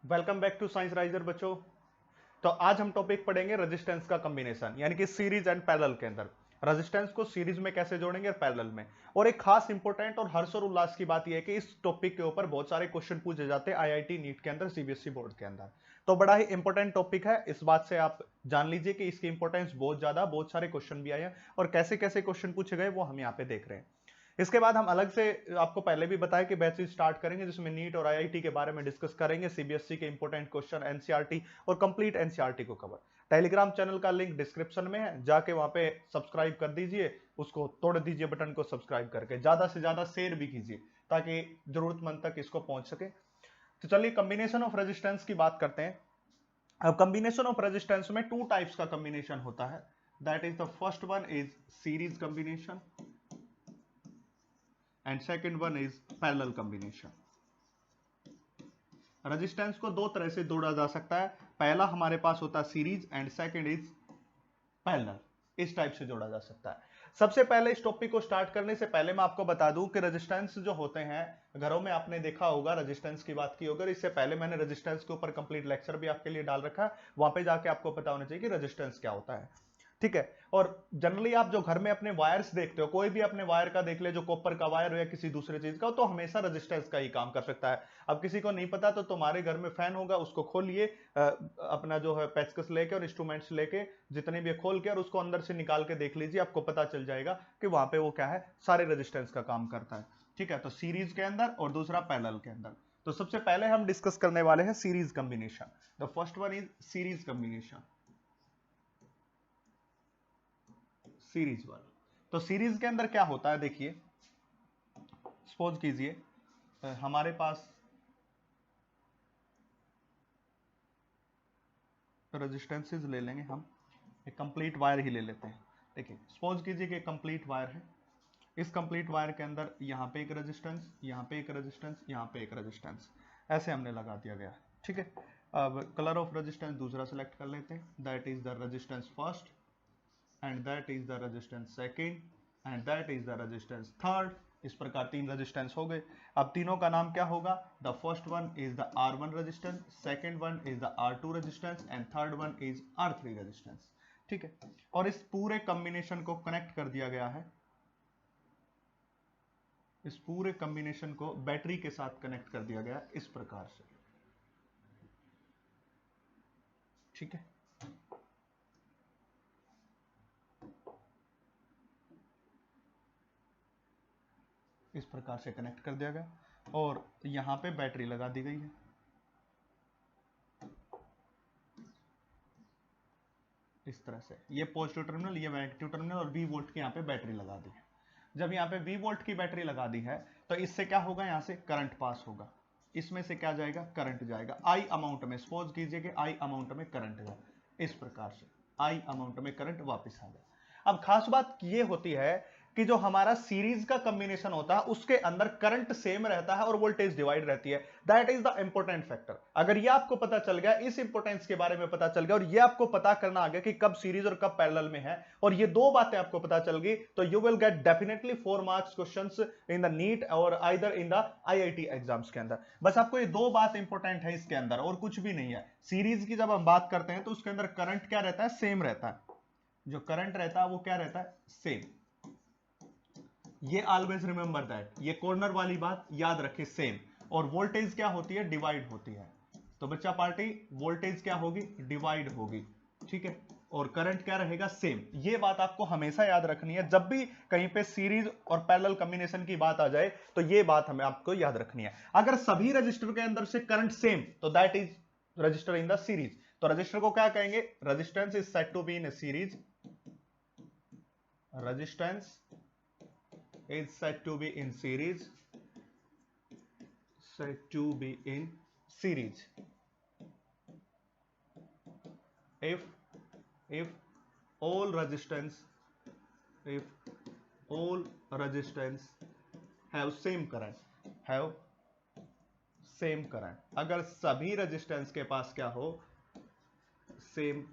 Welcome back to Science Riser बच्चों। तो आज हम टॉपिक पढ़ेंगे रेजिस्टेंस का कॉम्बिनेशन, यानी कि सीरीज एंड पैरेलल के अंदर रेजिस्टेंस को सीरीज में कैसे जोड़ेंगे और पैरेलल में। और एक खास इंपॉर्टेंट और हर्ष और उल्लास की बात यह है कि इस टॉपिक के ऊपर बहुत सारे क्वेश्चन पूछे जाते हैं आईआईटी नीट के अंदर, सीबीएसई बोर्ड के अंदर। तो बड़ा ही इंपॉर्टेंट टॉपिक है, इस बात से आप जान लीजिए कि इसकी इंपॉर्टेंस बहुत ज्यादा, बहुत सारे क्वेश्चन भी आए हैं और कैसे कैसे क्वेश्चन पूछे गए वो हम यहाँ पे देख रहे हैं। इसके बाद हम अलग से आपको पहले भी बताया कि बैचेस स्टार्ट करेंगे जिसमें नीट और आईआईटी के बारे में डिस्कस करेंगे, सीबीएसई के इंपॉर्टेंट क्वेश्चन, एनसीईआरटी और कंप्लीट एनसीईआरटी को कवर। टेलीग्राम चैनल का लिंक डिस्क्रिप्शन में है, जाके वहां पे सब्सक्राइब कर दीजिए, उसको तोड़ दीजिए बटन को सब्सक्राइब करके, ज्यादा से ज्यादा शेयर भी कीजिए ताकि जरूरतमंद तक इसको पहुंच सके। तो चलिए कॉम्बिनेशन ऑफ रेजिस्टेंस की बात करते हैं। अब कॉम्बिनेशन ऑफ रेजिस्टेंस में टू टाइप्स का कॉम्बिनेशन होता है, that is the first one is series combination and second one is parallel combination. Resistance को दो तरह से जोड़ा जा सकता है, पहला हमारे पास होता है series and second is parallel. इस टाइप से जोड़ा जा सकता है। सबसे पहले इस टॉपिक को स्टार्ट करने से पहले मैं आपको बता दूं कि रेजिस्टेंस जो होते हैं, घरों में आपने देखा होगा रेजिस्टेंस की बात की होगी, इससे पहले मैंने रेजिस्टेंस के ऊपर कंप्लीट लेक्चर भी आपके लिए डाल रखा है, वहां पे जाके आपको पता होना चाहिए कि रेजिस्टेंस क्या होता है। ठीक है। और जनरली आप जो घर में अपने वायर्स देखते हो, कोई भी अपने वायर का देख ले, जो कॉपर का वायर हो या किसी दूसरे चीज का हो, तो हमेशा रेजिस्टेंस का ही काम कर सकता है। अब किसी को नहीं पता तो तुम्हारे घर में फैन होगा, उसको खोलिए, अपना जो है पेचकस लेके और इंस्ट्रूमेंट्स लेके जितने भी खोल के और उसको अंदर से निकाल के देख लीजिए, आपको पता चल जाएगा कि वहां पे वो क्या है, सारे रेजिस्टेंस का काम करता है। ठीक है। तो सीरीज के अंदर और दूसरा पैरेलल के अंदर। तो सबसे पहले हम डिस्कस करने वाले हैं series combination. The first one is series combination, series वाला। तो सीरीज के अंदर क्या होता है, देखिए सपोज कीजिए हमारे पास रेजिस्टेंसेस ले लेंगे हम, एक कंप्लीट वायर ही ले लेते हैं। देखिए सपोज कीजिए कि कंप्लीट वायर है, इस कंप्लीट वायर के अंदर यहां पे एक रेजिस्टेंस, यहां पे एक रेजिस्टेंस, यहां पे एक रेजिस्टेंस, ऐसे हमने लगा दिया गया। ठीक है। अब कलर ऑफ रेजिस्टेंस दूसरा सेलेक्ट कर लेते हैं, that is the resistance first and that is the resistance second and that is the resistance third. इस प्रकार तीन रेजिस्टेंस हो गए। अब तीनों का नाम क्या होगा, the first one is the R1 resistance, second one is the R2 resistance and third one is R3 resistance. ठीक है। और इस पूरे कॉम्बिनेशन को कनेक्ट कर दिया गया है, इस पूरे कॉम्बिनेशन को बैटरी के साथ कनेक्ट कर दिया गया इस प्रकार से। ठीक है। इस प्रकार से कनेक्ट कर दिया गया और यहां पे बैटरी लगा दी गई है। इस तरह से ये पॉजिटिव टर्मिनल, ये नेगेटिव टर्मिनल और V वोल्ट की यहां पे बैटरी लगा दी है। जब यहां पे V वोल्ट की बैटरी लगा दी है तो इससे क्या होगा, यहां से करंट पास होगा, इसमें से क्या जाएगा, करंट जाएगा I अमाउंट में। सपोज कीजिए कि I अमाउंट में करंट है, इस प्रकार से I अमाउंट में करंट वापस आ गया। अब खास बात ये होती है कि जो हमारा सीरीज का कॉम्बिनेशन होता है उसके अंदर करंट सेम रहता है और वोल्टेज डिवाइड रहती है। That is the important factor. अगर ये आपको पता चल गया, इस इंपॉर्टेंस के बारे में पता चल गया और ये आपको पता करना आ गया कि कब सीरीज और कब पैरेलल में है, और ये दो बातें आपको पता चल गई, तो you will get definitely 4 marks questions in the NEET और either in the IIT exams के अंदर। बस आपको ये दो बात इंपॉर्टेंट है इसके अंदर, और कुछ भी नहीं है। सीरीज की जब हम बात करते हैं तो उसके अंदर करंट क्या रहता है, सेम रहता है। जो करंट रहता है वो क्या रहता है, सेम। ये ऑलवेज रिमेंबर दैट, ये कॉर्नर वाली बात याद रखे, सेम। और वोल्टेज क्या होती है, डिवाइड होती है। तो बच्चा पार्टी वोल्टेज क्या होगी, डिवाइड होगी। ठीक है। और करंट क्या रहेगा, सेम। ये बात आपको हमेशा याद रखनी है, जब भी कहीं पे सीरीज और पैरेलल कॉम्बिनेशन की बात आ जाए तो ये बात हमें आपको याद रखनी है। अगर सभी रजिस्टर के अंदर से करंट सेम तो that is resistor in the series. तो रजिस्टर को क्या कहेंगे, resistance is said to be in a series, resistance is said to be in series, said to be in series if all resistance, if all resistance have same current, have same current। अगर सभी resistance के पास क्या हो, same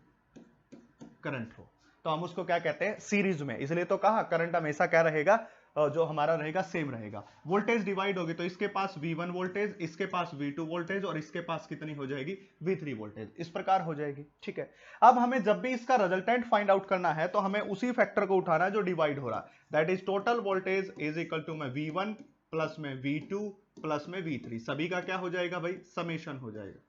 current हो, तो हम उसको क्या कहते हैं, सीरीज में। इसलिए तो कहा करंट हमेशा क्या रहेगा, जो हमारा रहेगा सेम रहेगा। वोल्टेज डिवाइड होगी तो इसके पास V1 वोल्टेज, इसके पास V2 वोल्टेज और इसके पास कितनी हो जाएगी V3 वोल्टेज, इस प्रकार हो जाएगी। ठीक है, अब हमें जब भी इसका रिजल्टेंट फाइंड आउट करना है तो हमें उसी फैक्टर को उठाना है जो डिवाइड हो रहा है, that is total voltage is equal to में V1 प्लस में V2 प्लस में V3, सभी का क्या हो जाएगा भाई समेशन हो जाएगा,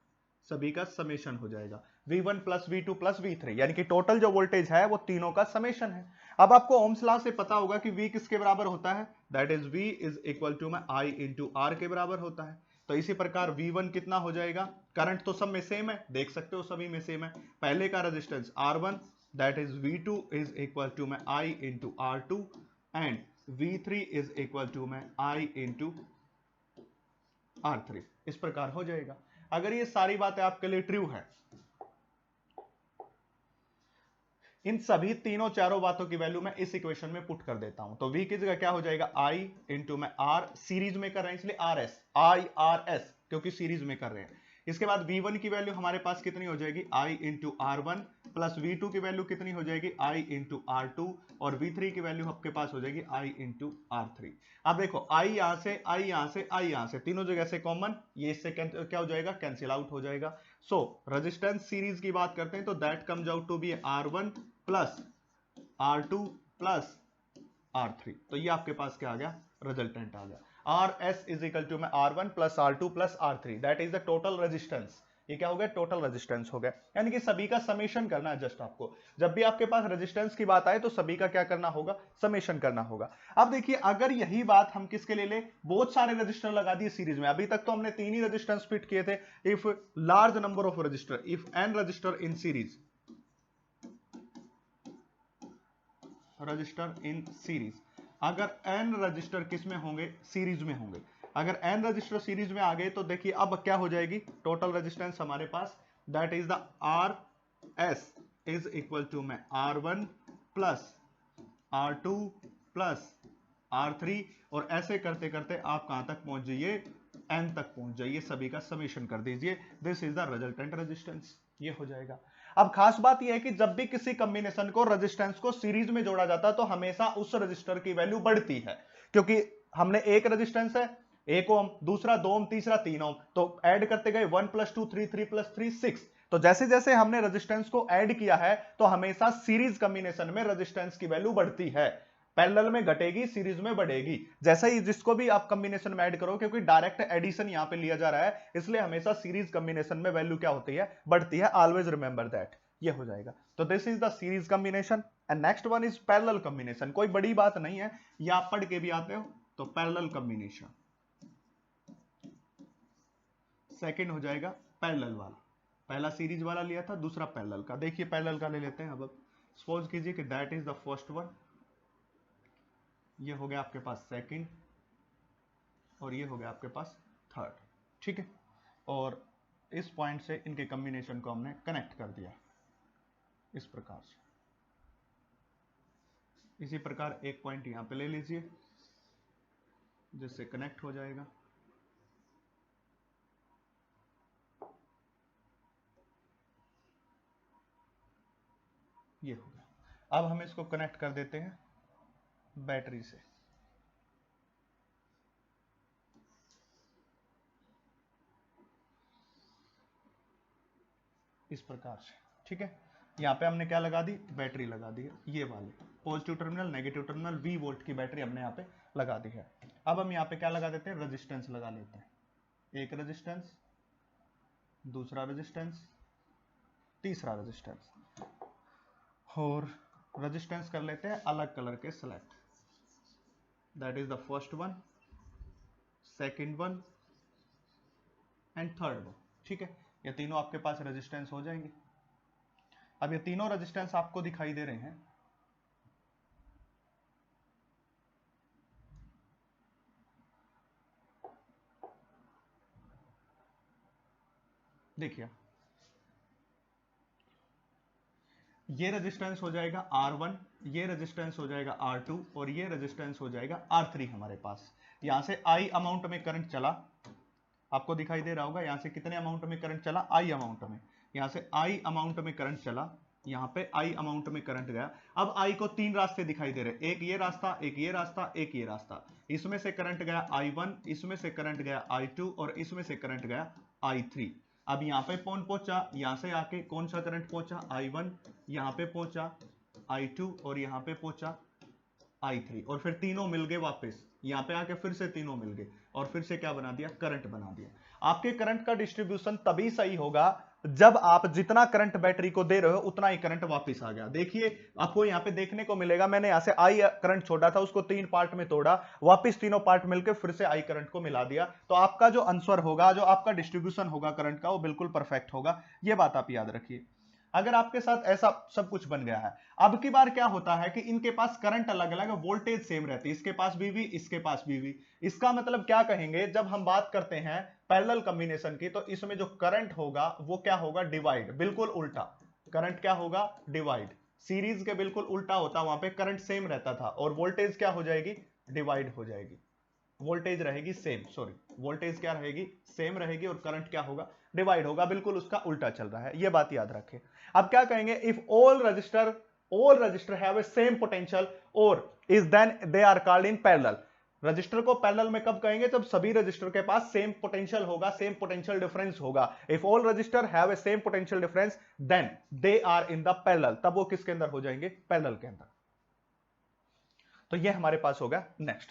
सभी का समेशन हो जाएगा V1 plus V2 plus V3, यानी कि टोटल जो वोल्टेज है वो तीनों का समेशन है। अब आपको ओम्स लॉ से पता होगा कि V किसके बराबर होता है, that is V is equal to में I इंटू R के बराबर होता है। तो इसी प्रकार V1 कितना हो जाएगा, करंट तो सब में सेम है, देख सकते हो सभी में सेम है, पहले का resistance R1 that is V2 is equal to में I into R2 and V3 is equal to में I इंटू R3, इस प्रकार हो जाएगा। अगर ये सारी बातें आपके लिए ट्रू है, इन सभी तीनों चारों बातों की वैल्यू मैं इस इक्वेशन में पुट कर देता हूं, तो V की जगह क्या हो जाएगा I इंटू में R, सीरीज में कर रहे हैं इसलिए RS, IRS क्योंकि सीरीज में कर रहे हैं। इसके बाद V1 की वैल्यू हमारे पास कितनी हो जाएगी I into R1 plus V2 की वैल्यू कितनी हो जाएगी I इंटू R2 और V3 की वैल्यू आपके पास हो जाएगी I इंटू R3। अब देखो I यहां से, I यहां से, I यहां से, तीनों जगह से कॉमन, ये इससे क्या हो जाएगा कैंसिल आउट हो जाएगा। सो रेजिस्टेंस सीरीज की बात करते हैं तो that comes out to be R1 plus R2 plus R3, तो ये आपके पास क्या आ गया रिजल्टेंट आ गया। RS इज इक्वल टू में R1 plus R2 plus R3, that is the total resistance, ये क्या हो गया टोटल रेजिस्टेंस हो गया, यानी कि सभी का समेशन करना है। जस्ट आपको जब भी आपके पास रेजिस्टेंस की बात आए तो सभी का क्या करना होगा समेशन करना होगा। अब देखिए अगर यही बात हम किसके ले ले, बहुत सारे रजिस्टर लगा दिए सीरीज में, अभी तक तो हमने 3 ही रेजिस्टेंस फिट किए थे। If large number of register, if n register in series, register in series, अगर n रजिस्टर किस में होंगे सीरीज में होंगे, अगर n रजिस्टर सीरीज में आ गए तो देखिए अब क्या हो जाएगी टोटल रेजिस्टेंस हमारे पास, that is the RS is equal to में R1 plus R2 plus R3, और ऐसे करते करते आप कहां तक पहुंच जाइए n तक पहुंच जाइए, सभी का समेशन कर दीजिए, this is the resultant resistance, ये हो जाएगा। अब खास बात यह है कि जब भी किसी कॉम्बिनेशन को रेजिस्टेंस को सीरीज में जोड़ा जाता है तो हमेशा उस रजिस्टर की वैल्यू बढ़ती है, क्योंकि हमने एक रेजिस्टेंस है 1 ओम, दूसरा 2 ओम, तीसरा 3 ओम, तो ऐड करते गए 1 प्लस 2 3, 3 प्लस 3 6, तो जैसे जैसे हमने रेजिस्टेंस को ऐड किया है तो हमेशा सीरीज कॉम्बिनेशन में रेजिस्टेंस की वैल्यू बढ़ती है, पैरेलल में घटेगी सीरीज में बढ़ेगी, जैसे ही जिसको भी आप कॉम्बिनेशन में ऐड करो, क्योंकि डायरेक्ट एडिशन यहां पे लिया जा रहा है इसलिए हमेशा सीरीज कॉम्बिनेशन में वैल्यू क्या होती है बढ़ती है, ऑलवेज रिमेंबर दैट, ये हो जाएगा। तो this is the series combination and next one is parallel combination, कोई बड़ी बात नहीं है, ये आप पढ़ के भी आते हो। तो पैरेलल कॉम्बिनेशन सेकंड हो जाएगा पैरेलल वाला, पहला सीरीज वाला लिया था, दूसरा पैरेलल का, देखिए पैरेलल का ले लेते हैं। अब सपोज कीजिए कि that is the first one, ये हो गया आपके पास सेकंड और ये हो गया आपके पास थर्ड, ठीक है, और इस पॉइंट से इनके कॉम्बिनेशन को हमने कनेक्ट कर दिया इस प्रकार से। इसी प्रकार एक पॉइंट यहां पे ले लीजिए जिससे कनेक्ट हो जाएगा, ये हो गया। अब हम इसको कनेक्ट कर देते हैं बैटरी से, इस प्रकार से, ठीक है। यहां पे हमने क्या लगा दी बैटरी लगा दी है, ये वाली positive terminal negative terminal V volt की बैटरी हमने यहाँ पे लगा दी है। अब हम यहाँ पे क्या लगा देते हैं रेजिस्टेंस लगा लेते हैं, एक रेजिस्टेंस, दूसरा रेजिस्टेंस, तीसरा रेजिस्टेंस, और रेजिस्टेंस कर लेते हैं अलग कलर के select, that is the first one, second one and third one, ठीक है। ये तीनों आपके पास रेजिस्टेंस हो जाएंगे। अब ये तीनों रेजिस्टेंस आपको दिखाई दे रहे हैं, देखिए ये रेजिस्टेंस हो जाएगा R1, ये रेजिस्टेंस हो जाएगा R2 और ये रेजिस्टेंस हो जाएगा R3 हमारे पास। यहां से I अमाउंट में करंट चला, आपको दिखाई दे रहा होगा, यहां से कितने अमाउंट में करंट चला I अमाउंट में, यहां से I अमाउंट में करंट चला, यहाँ पे I अमाउंट में करंट गया। अब I को 3 रास्ते दिखाई दे रहे, एक ये रास्ता, एक ये रास्ता, एक ये रास्ता। इसमें से करंट गया I1, इसमें से करंट गया I2 और इसमें से करंट गया I3। अब यहाँ पे कौन पहुंचा, यहां से आके कौन सा करंट पहुंचा, I1, यहाँ पे पहुंचा I2 और यहाँ पे पहुंचा I3 और फिर तीनों मिल गए वापस, यहाँ पे आके फिर से तीनों मिल गए और फिर से क्या बना दिया, करंट बना दिया। आपके करंट का डिस्ट्रीब्यूशन तभी सही होगा जब आप जितना करंट बैटरी को दे रहे हो उतना ही करंट वापस आ गया। देखिए आपको यहाँ पे देखने को मिलेगा, मैंने यहां से आई करंट छोड़ा था, उसको 3 पार्ट में तोड़ा, वापस तीनों पार्ट मिलकर फिर से आई करंट को मिला दिया। तो आपका जो आंसर होगा, जो आपका डिस्ट्रीब्यूशन होगा करंट का, वो बिल्कुल परफेक्ट होगा। ये बात आप याद रखिए। अगर आपके साथ ऐसा सब कुछ बन गया है, अब की बार क्या होता है कि इनके पास करंट अलग अलग है, वोल्टेज सेम रहती है, इसके पास VV, इसके पास VV। इसका मतलब क्या कहेंगे, जब हम बात करते हैं पैरेलल कॉम्बिनेशन की, तो इसमें जो करंट होगा वो क्या होगा, डिवाइड, बिल्कुल उल्टा। करंट क्या होगा, डिवाइड। सीरीज के बिल्कुल उल्टा होता, वहां पे करंट सेम रहता था और वोल्टेज क्या हो जाएगी, डिवाइड हो जाएगी। वोल्टेज रहेगी सेम, सॉरी वोल्टेज क्या रहेगी, सेम रहेगी और करंट क्या होगा, डिवाइड होगा, बिल्कुल उसका उल्टा चल रहा है। ये बात याद रखें। अब क्या कहेंगे, if all register have a same potential और is then they are called in parallel. Register को पैरेलल में कब कहेंगे, जब सभी रजिस्टर के पास सेम पोटेंशियल होगा, सेम पोटेंशियल डिफरेंस होगा। If all register have a same potential difference then they are in the parallel, तब वो किसके अंदर हो जाएंगे, पैरेलल के अंदर। तो ये हमारे पास होगा नेक्स्ट।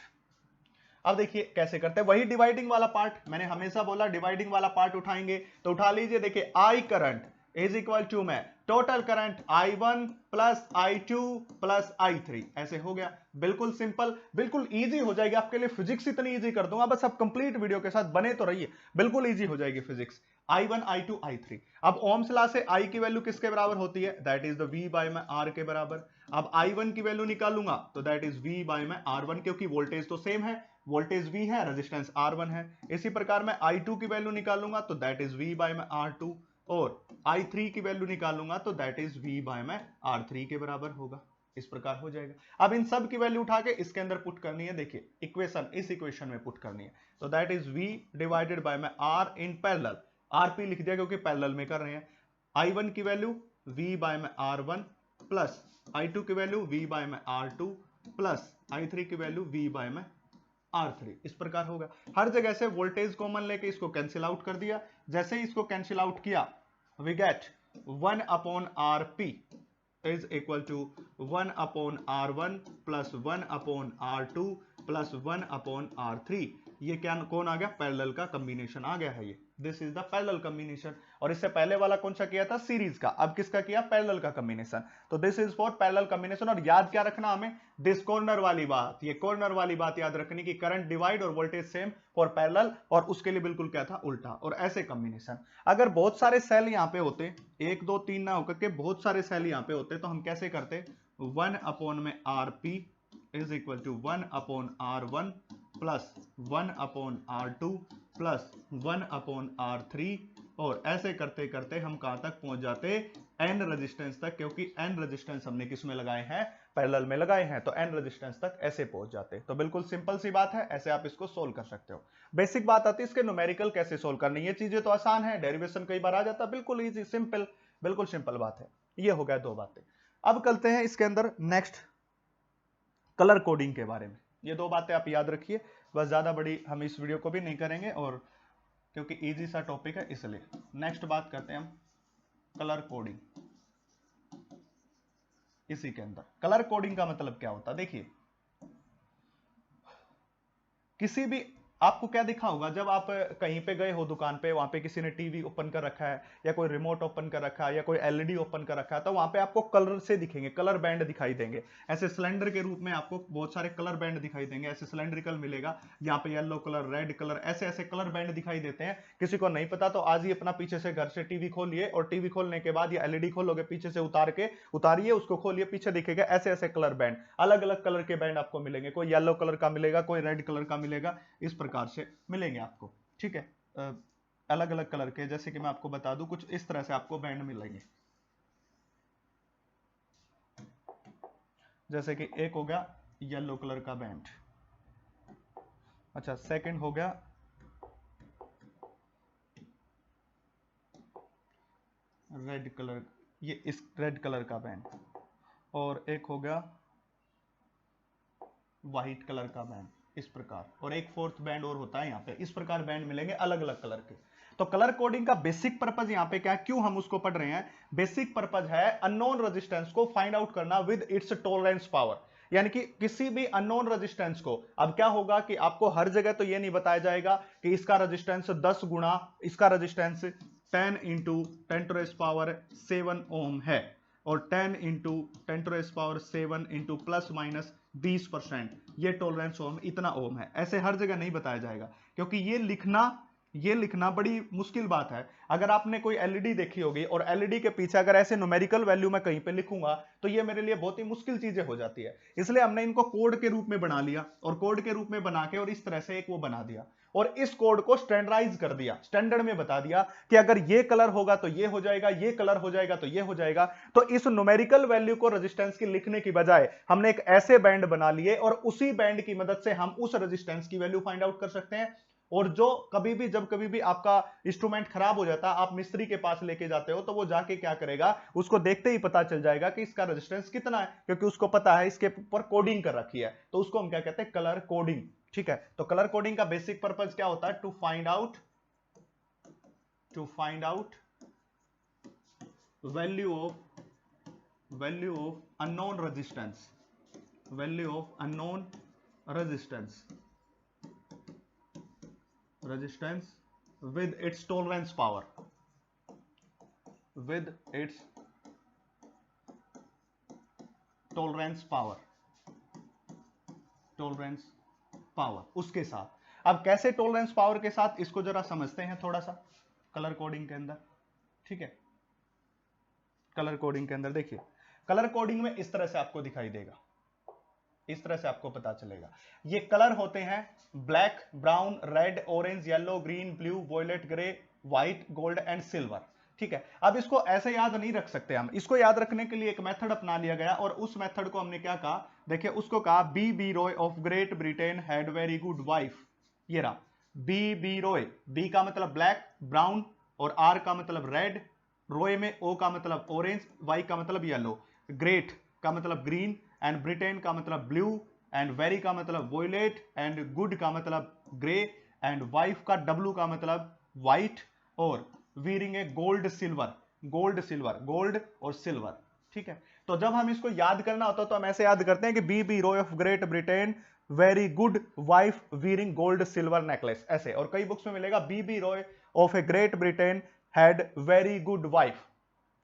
अब देखिए कैसे करते हैं, वही डिवाइडिंग वाला पार्ट, मैंने हमेशा बोला डिवाइडिंग वाला पार्ट उठाएंगे, तो उठा लीजिए। देखिए I current is equal to में total current I1 plus I2 plus I3, ऐसे हो गया। बिल्कुल सिंपल, बिल्कुल इजी हो जाएगी आपके लिए, फिजिक्स इतनी इजी कर दूंगा, बस आप कंप्लीट वीडियो के साथ बने तो रहिए, बिल्कुल इजी हो जाएगी फिजिक्स। I1 I2 I3। अब ओम्स लॉ से I की वैल्यू किसके बराबर होती है, that is the V by में R के बराबर। अब I1 की वैल्यू निकालूंगा तो दैट इज V बाय में R1, क्योंकि वोल्टेज तो सेम है, वोल्टेज V है, रेजिस्टेंस R1 है। इसी प्रकार मैं I2 की वैल्यू निकालूंगा तो दैट इज V बाय में R2 और I3 की वैल्यू निकालूंगा तो दैट इज V बाय में R3 के बराबर होगा। इस प्रकार हो जाएगा। अब इन सब की वैल्यू उठा के इसके अंदर पुट करनी है, देखिए इक्वेशन, इस इक्वेशन में पुट करनी है, तो that is V divided by में R इन पैरेलल, RP लिख दिया क्योंकि पैरेलल में कर रहे हैं। I1 की वैल्यू V बाय में R1 प्लस I2 की वैल्यू V बाय में R2 प्लस I3 की वैल्यू V बाय में R3। इस प्रकार होगा। हर जगह से वोल्टेज कॉमन लेके इसको कैंसिल आउट कर दिया, जैसे ही इसको कैंसिल आउट किया we get 1 upon RP is equal to 1 upon R1 plus 1 upon R2 plus 1 upon R3। ये क्या कौन आ गया, पैरेलल का कॉम्बिनेशन आ गया है ये, this is the parallel combination. और इससे पहले वाला कौन सा किया था, सीरीज का, अब किसका किया, पैरेलल का कॉम्बिनेशन। तो this is for parallel combination. और याद क्या रखना हमें, दिस कॉर्नर वाली बात, ये कॉर्नर वाली बात याद रखनी कि करंट डिवाइड और वोल्टेज सेम फॉर पैरेलल, और उसके लिए बिल्कुल क्या था, उल्टा। और ऐसे कॉम्बिनेशन अगर बहुत सारे सेल यहाँ पे होते, 1 2 3 ना होकर के बहुत सारे सेल यहाँ पे होते, तो हम कैसे करते, 1 अपॉन में RP is equal to 1 upon R1 plus 1 upon R2 plus 1 upon R3, और ऐसे करते करते हम कहां तक पहुंच जाते, n रेजिस्टेंस तक, क्योंकि n रेजिस्टेंस हमने किस में लगाए हैं, पैरेलल में लगाए हैं, तो n रेजिस्टेंस तक ऐसे पहुंच जाते। तो बिल्कुल सिंपल सी बात है, ऐसे आप इसको सोल्व कर सकते हो। बेसिक बात आती है इसके न्यूमेरिकल कैसे सोल्व करनी, ये चीजें तो आसान है, डेरिवेशन कई बार आ जाता है, बिल्कुल इजी सिंपल, बिल्कुल सिंपल बात है। ये हो गया 2 बातें। अब करते हैं इसके अंदर नेक्स्ट कलर कोडिंग के बारे में। ये 2 बातें आप याद रखिए, बस ज्यादा बड़ी हम इस वीडियो को भी नहीं करेंगे, और क्योंकि इजी सा टॉपिक है इसलिए। नेक्स्ट बात करते हैं हम कलर कोडिंग। इसी के अंदर कलर कोडिंग का मतलब क्या होता है, देखिए किसी भी, आपको क्या दिखा होगा जब आप कहीं पे गए हो दुकान पे, वहां पे किसी ने टीवी ओपन कर रखा है या कोई रिमोट ओपन कर रखा है या कोई एलईडी ओपन कर रखा है, तो वहां पे आपको कलर से दिखेंगे, कलर बैंड दिखाई देंगे। ऐसे सिलेंडर के रूप में आपको बहुत सारे कलर बैंड दिखाई देंगे, ऐसे सिलेंड्रिकल मिलेगा, यहाँ पे येलो कलर, रेड कलर, ऐसे ऐसे कलर बैंड दिखाई देते हैं। किसी को नहीं पता तो आज ही अपना पीछे से घर से टीवी खोलिए, और टीवी खोलने के बाद या एलईडी खोलोगे, पीछे से उतारिए उसको, खोलिए, पीछे दिखेगा ऐसे ऐसे कलर बैंड, अलग अलग कलर के बैंड आपको मिलेंगे, कोई येलो कलर का मिलेगा, कोई रेड कलर का मिलेगा, इस प्रकार से मिलेंगे आपको, ठीक है, अलग अलग कलर के। जैसे कि मैं आपको बता दूं, कुछ इस तरह से आपको बैंड मिलेंगे, जैसे कि एक हो गया येलो कलर का बैंड, अच्छा सेकंड हो गया रेड कलर ये इस रेड कलर का बैंड, और एक हो गया व्हाइट कलर का बैंड इस प्रकार, और एक फोर्थ बैंड और होता है यहाँ पे। इस प्रकार बैंड मिलेंगे अलग अलग कलर के। तो कलर कोडिंग का बेसिक पर्पज यहाँ पे क्या है, क्यों हम उसको पढ़ रहे हैं? बेसिक पर्पज है अननोन रेजिस्टेंस को फाइंड आउट करना विद इट्स टॉलरेंस पावर। यानी कि किसी भी अननोन रेजिस्टेंस को, अब क्या होगा कि आपको हर जगह तो ये नहीं बताया जाएगा कि इसका रेजिस्टेंस 10 गुना इसका रेजिस्टेंस 10 इंटू 10⁻⁷ ओम है, और 10 इंटू 10⁻⁷ इंटू प्लस माइनस 20% ये टॉलरेंस ओम इतना ओम है, ऐसे हर जगह नहीं बताया जाएगा, क्योंकि ये लिखना बड़ी मुश्किल बात है। अगर आपने कोई एलईडी देखी होगी और एलईडी के पीछे अगर ऐसे न्यूमेरिकल वैल्यू मैं कहीं पे लिखूंगा तो ये मेरे लिए बहुत ही मुश्किल चीजें हो जाती है। इसलिए हमने इनको कोड के रूप में बना लिया, और कोड के रूप में बना के और इस तरह से एक वो बना दिया, और इस कोड को स्टैंडर्डाइज कर दिया, स्टैंडर्ड में बता दिया कि अगर ये कलर होगा तो ये हो जाएगा, ये कलर हो जाएगा तो ये हो जाएगा। तो इस न्यूमेरिकल वैल्यू को रेजिस्टेंस की लिखने की बजाय हमने एक ऐसे बैंड बना लिए, और उसी बैंड की मदद से हम उस रेजिस्टेंस की वैल्यू फाइंड आउट कर सकते हैं। और जो जब कभी भी आपका इंस्ट्रूमेंट खराब हो जाता है, आप मिस्त्री के पास लेके जाते हो, तो वो जाके क्या करेगा, उसको देखते ही पता चल जाएगा कि इसका रेजिस्टेंस कितना है, क्योंकि उसको पता है इसके ऊपर कोडिंग कर रखी है। तो उसको हम क्या कहते हैं, कलर कोडिंग। ठीक है, तो कलर कोडिंग का बेसिक पर्पज क्या होता है, to find out value of unknown resistance, resistance with its tolerance power, उसके साथ। अब कैसे टॉलरेंस पावर के साथ, इसको जरा समझते हैं थोड़ा सा कलर कोडिंग के अंदर। ठीक है, कलर कोडिंग के अंदर देखिए, कलर कोडिंग में इस तरह से आपको दिखाई देगा, इस तरह से आपको पता चलेगा। ये कलर होते हैं black, brown, red, orange, yellow, green, blue, violet, grey, white, gold and silver. ठीक है, अब इसको ऐसे याद नहीं रख सकते हम, इसको याद रखने के लिए एक मेथड अपना लिया गया, और उस मेथड को हमने क्या कहा, देखिए उसको कहा B Roy of Great Britain had very good wife. ये रहा बी रॉय, बी का मतलब ब्लैक, ब्राउन, और आर का मतलब रेड, रॉय में ओ का मतलब ऑरेंज, वाई का मतलब येलो, ग्रेट का मतलब ग्रीन, एंड ब्रिटेन का मतलब ब्लू, एंड वेरी का मतलब वॉयलेट, एंड गुड का मतलब ग्रे, एंड वाइफ का डब्लू का मतलब व्हाइट, और वीरिंग ए गोल्ड और सिल्वर। ठीक है, तो जब हम इसको याद करना होता है तो हम ऐसे याद करते हैं कि B Roy of Great Britain very good wife wearing gold silver necklace, ऐसे। और कई बुक्स में मिलेगा B Roy of a Great Britain had very good wife.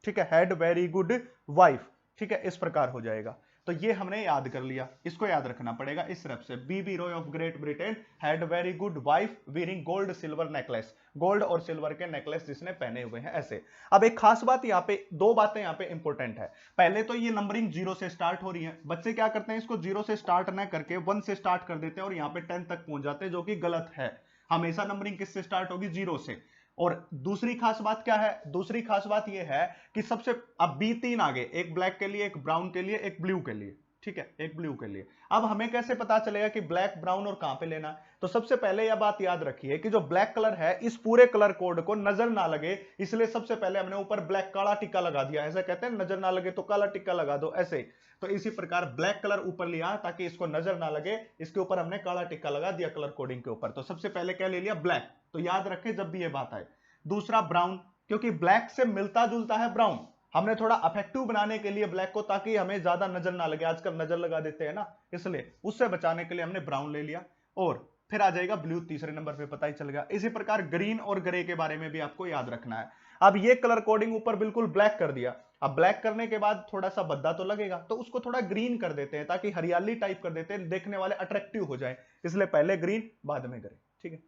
ठीक है, हैड वेरी गुड वाइफ। ठीक है, इस प्रकार हो जाएगा। तो ये हमने याद कर लिया, इसको याद रखना पड़ेगा इस तरफ से, B Roy of Great Britain had very good wife wearing gold silver necklace, gold और सिल्वर के नेकलेस जिसने पहने हुए हैं, ऐसे। अब एक खास बात यहाँ पे, दो बातें यहाँ पे इंपॉर्टेंट है। पहले तो ये नंबरिंग 0 से स्टार्ट हो रही है, बच्चे क्या करते हैं, इसको 0 से स्टार्ट न करके 1 से स्टार्ट कर देते हैं और यहाँ पे 10 तक पहुंच जाते हैं, जो कि गलत है। हमेशा नंबरिंग किससे स्टार्ट होगी, 0 से। और दूसरी खास बात क्या है, दूसरी खास बात यह है कि सबसे, अब B3 आगे, एक ब्लैक के लिए, एक ब्राउन के लिए, एक ब्लू के लिए। ठीक है, एक ब्लू के लिए। अब हमें कैसे पता चलेगा कि ब्लैक, ब्राउन और कहां पे लेना है? तो सबसे पहले यह बात याद रखिए कि जो ब्लैक कलर है, इस पूरे कलर कोड को नजर ना लगे, इसलिए सबसे पहले हमने ऊपर ब्लैक काला टिक्का लगा दिया। ऐसा कहते हैं नजर ना लगे तो काला टिक्का लगा दो, ऐसे। तो इसी प्रकार ब्लैक कलर ऊपर लिया ताकि इसको नजर ना लगे, इसके ऊपर हमने काला टिक्का लगा दिया कलर कोडिंग के ऊपर। तो सबसे पहले क्या ले लिया, ब्लैक। तो याद रखें जब भी यह बात आए। दूसरा ब्राउन, क्योंकि ब्लैक से मिलता जुलता है ब्राउन, हमने थोड़ा अफेक्टिव बनाने के लिए ब्लैक को, ताकि हमें ज्यादा नजर ना लगे, आजकल नजर लगा देते हैं ना, इसलिए उससे बचाने के लिए हमने ब्राउन ले लिया। और फिर आ जाएगा ब्लू तीसरे नंबर पे, पता ही चल गया। इसी प्रकार ग्रीन और ग्रे के बारे में भी आपको याद रखना है। अब ये कलर कोडिंग ऊपर बिल्कुल ब्लैक कर दिया, अब ब्लैक करने के बाद थोड़ा सा भद्दा तो लगेगा, तो उसको थोड़ा ग्रीन कर देते हैं, ताकि हरियाली टाइप कर देते हैं, देखने वाले अट्रैक्टिव हो जाए, इसलिए पहले ग्रीन बाद में ग्रे। ठीक है,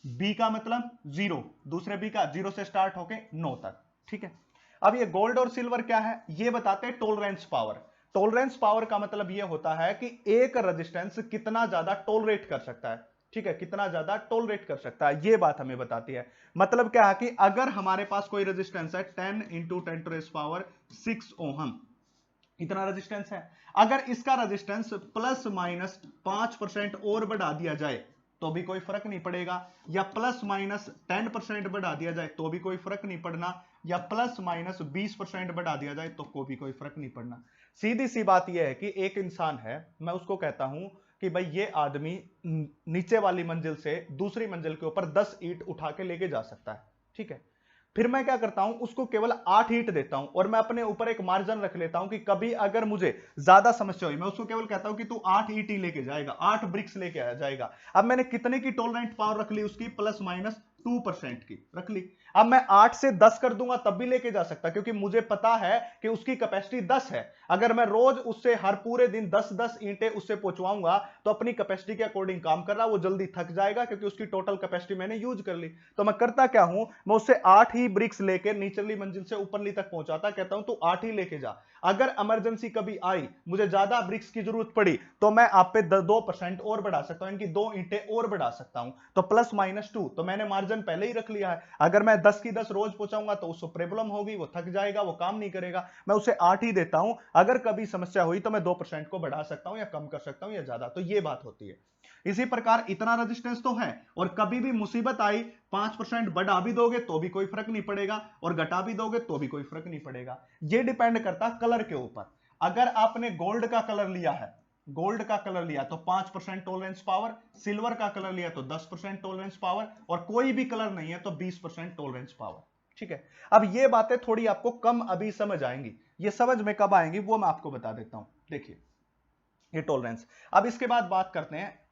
बी का मतलब 0, दूसरे बी का 0 से स्टार्ट होके 9 तक। ठीक है, अब ये गोल्ड और सिल्वर क्या है, ये बताते हैं टॉलरेंस पावर। टॉलरेंस पावर का मतलब ये होता है कि एक रेजिस्टेंस कितना ज्यादा टॉलरेट कर सकता है। ठीक है, कितना ज्यादा टॉलरेट कर सकता है, ये बात हमें बताती है। मतलब क्या है कि अगर हमारे पास कोई रेजिस्टेंस है 10 इंटू 10⁻⁶ ओहम, इतना रेजिस्टेंस है, अगर इसका रेजिस्टेंस प्लस माइनस 5% और बढ़ा दिया जाए तो भी कोई फर्क नहीं पड़ेगा, या प्लस माइनस 10% बढ़ा दिया जाए तो भी कोई फर्क नहीं पड़ना, या प्लस माइनस 20% बढ़ा दिया जाए तो भी कोई फर्क नहीं पड़ना। सीधी सी बात यह है कि एक इंसान है, मैं उसको कहता हूं कि भाई ये आदमी नीचे वाली मंजिल से दूसरी मंजिल के ऊपर 10 ईंट उठा के लेके जा सकता है, ठीक है। फिर मैं क्या करता हूं, उसको केवल 8 ईंट देता हूं और मैं अपने ऊपर एक मार्जिन रख लेता हूं कि कभी अगर मुझे ज्यादा समस्या हुई, मैं उसको केवल कहता हूं कि तू 8 ईंट ही लेके जाएगा, 8 ब्रिक्स लेके आ जाएगा। अब मैंने कितने की टॉलरेंट पावर रख ली उसकी, प्लस माइनस 2% की रख ली। अब मैं 8 से 10 कर दूंगा तब भी लेके जा सकता, क्योंकि मुझे पता है कि उसकी कैपेसिटी 10 है। अगर मैं रोज उससे हर पूरे दिन 10-10 ईंटें उससे पहुंचवाऊंगा तो अपनी कैपेसिटी के अकॉर्डिंग काम कर रहा, वो जल्दी थक जाएगा क्योंकि उसकी टोटल कैपेसिटी मैंने यूज कर ली। तो मैं करता क्या हूं, मैं उससे 8 ही ब्रिक्स लेकर निचली मंजिल से ऊपरली तक पहुंचाता, कहता हूं तू 8 ही लेके जा। अगर इमरजेंसी कभी आई, मुझे ज्यादा ब्रिक्स की जरूरत पड़ी, तो मैं आप पे 2% और बढ़ा सकता हूं, इनकी 2 ईंटें और बढ़ा सकता हूं, तो प्लस माइनस 2। तो मैंने मार्जिन पहले ही रख लिया है। अगर मैं 10 की 10 रोज पहुंचाऊंगा तो उसको प्रॉब्लम होगी, वो थक जाएगा, वो काम नहीं करेगा। मैं उसे 8 ही देता हूं, अगर कभी समस्या हुई तो मैं 2% को बढ़ा सकता हूं या कम कर सकता हूं या ज्यादा। तो ये बात होती है। इसी प्रकार इतना रेजिस्टेंस तो है, और कभी भी मुसीबत आई 5% बढ़ा भी दोगे तो भी कोई फर्क नहीं पड़ेगा, और घटा भी दोगे तो भी कोई फर्क नहीं पड़ेगा। ये डिपेंड करता कलर के ऊपर। अगर आपने गोल्ड का कलर लिया है, गोल्ड का कलर लिया तो 5% टॉलरेंस पावर, सिल्वर का कलर लिया तो 10% टॉलरेंस पावर, और कोई भी कलर नहीं है तो 20% टॉलरेंस पावर, ठीक है। अब ये बातें थोड़ी आपको कम अभी समझ आएंगी, ये समझ में कब आएंगी वो मैं आपको बता देता हूं। देखिए ये टॉलरेंस। अब इसके बाद बात करते हैं,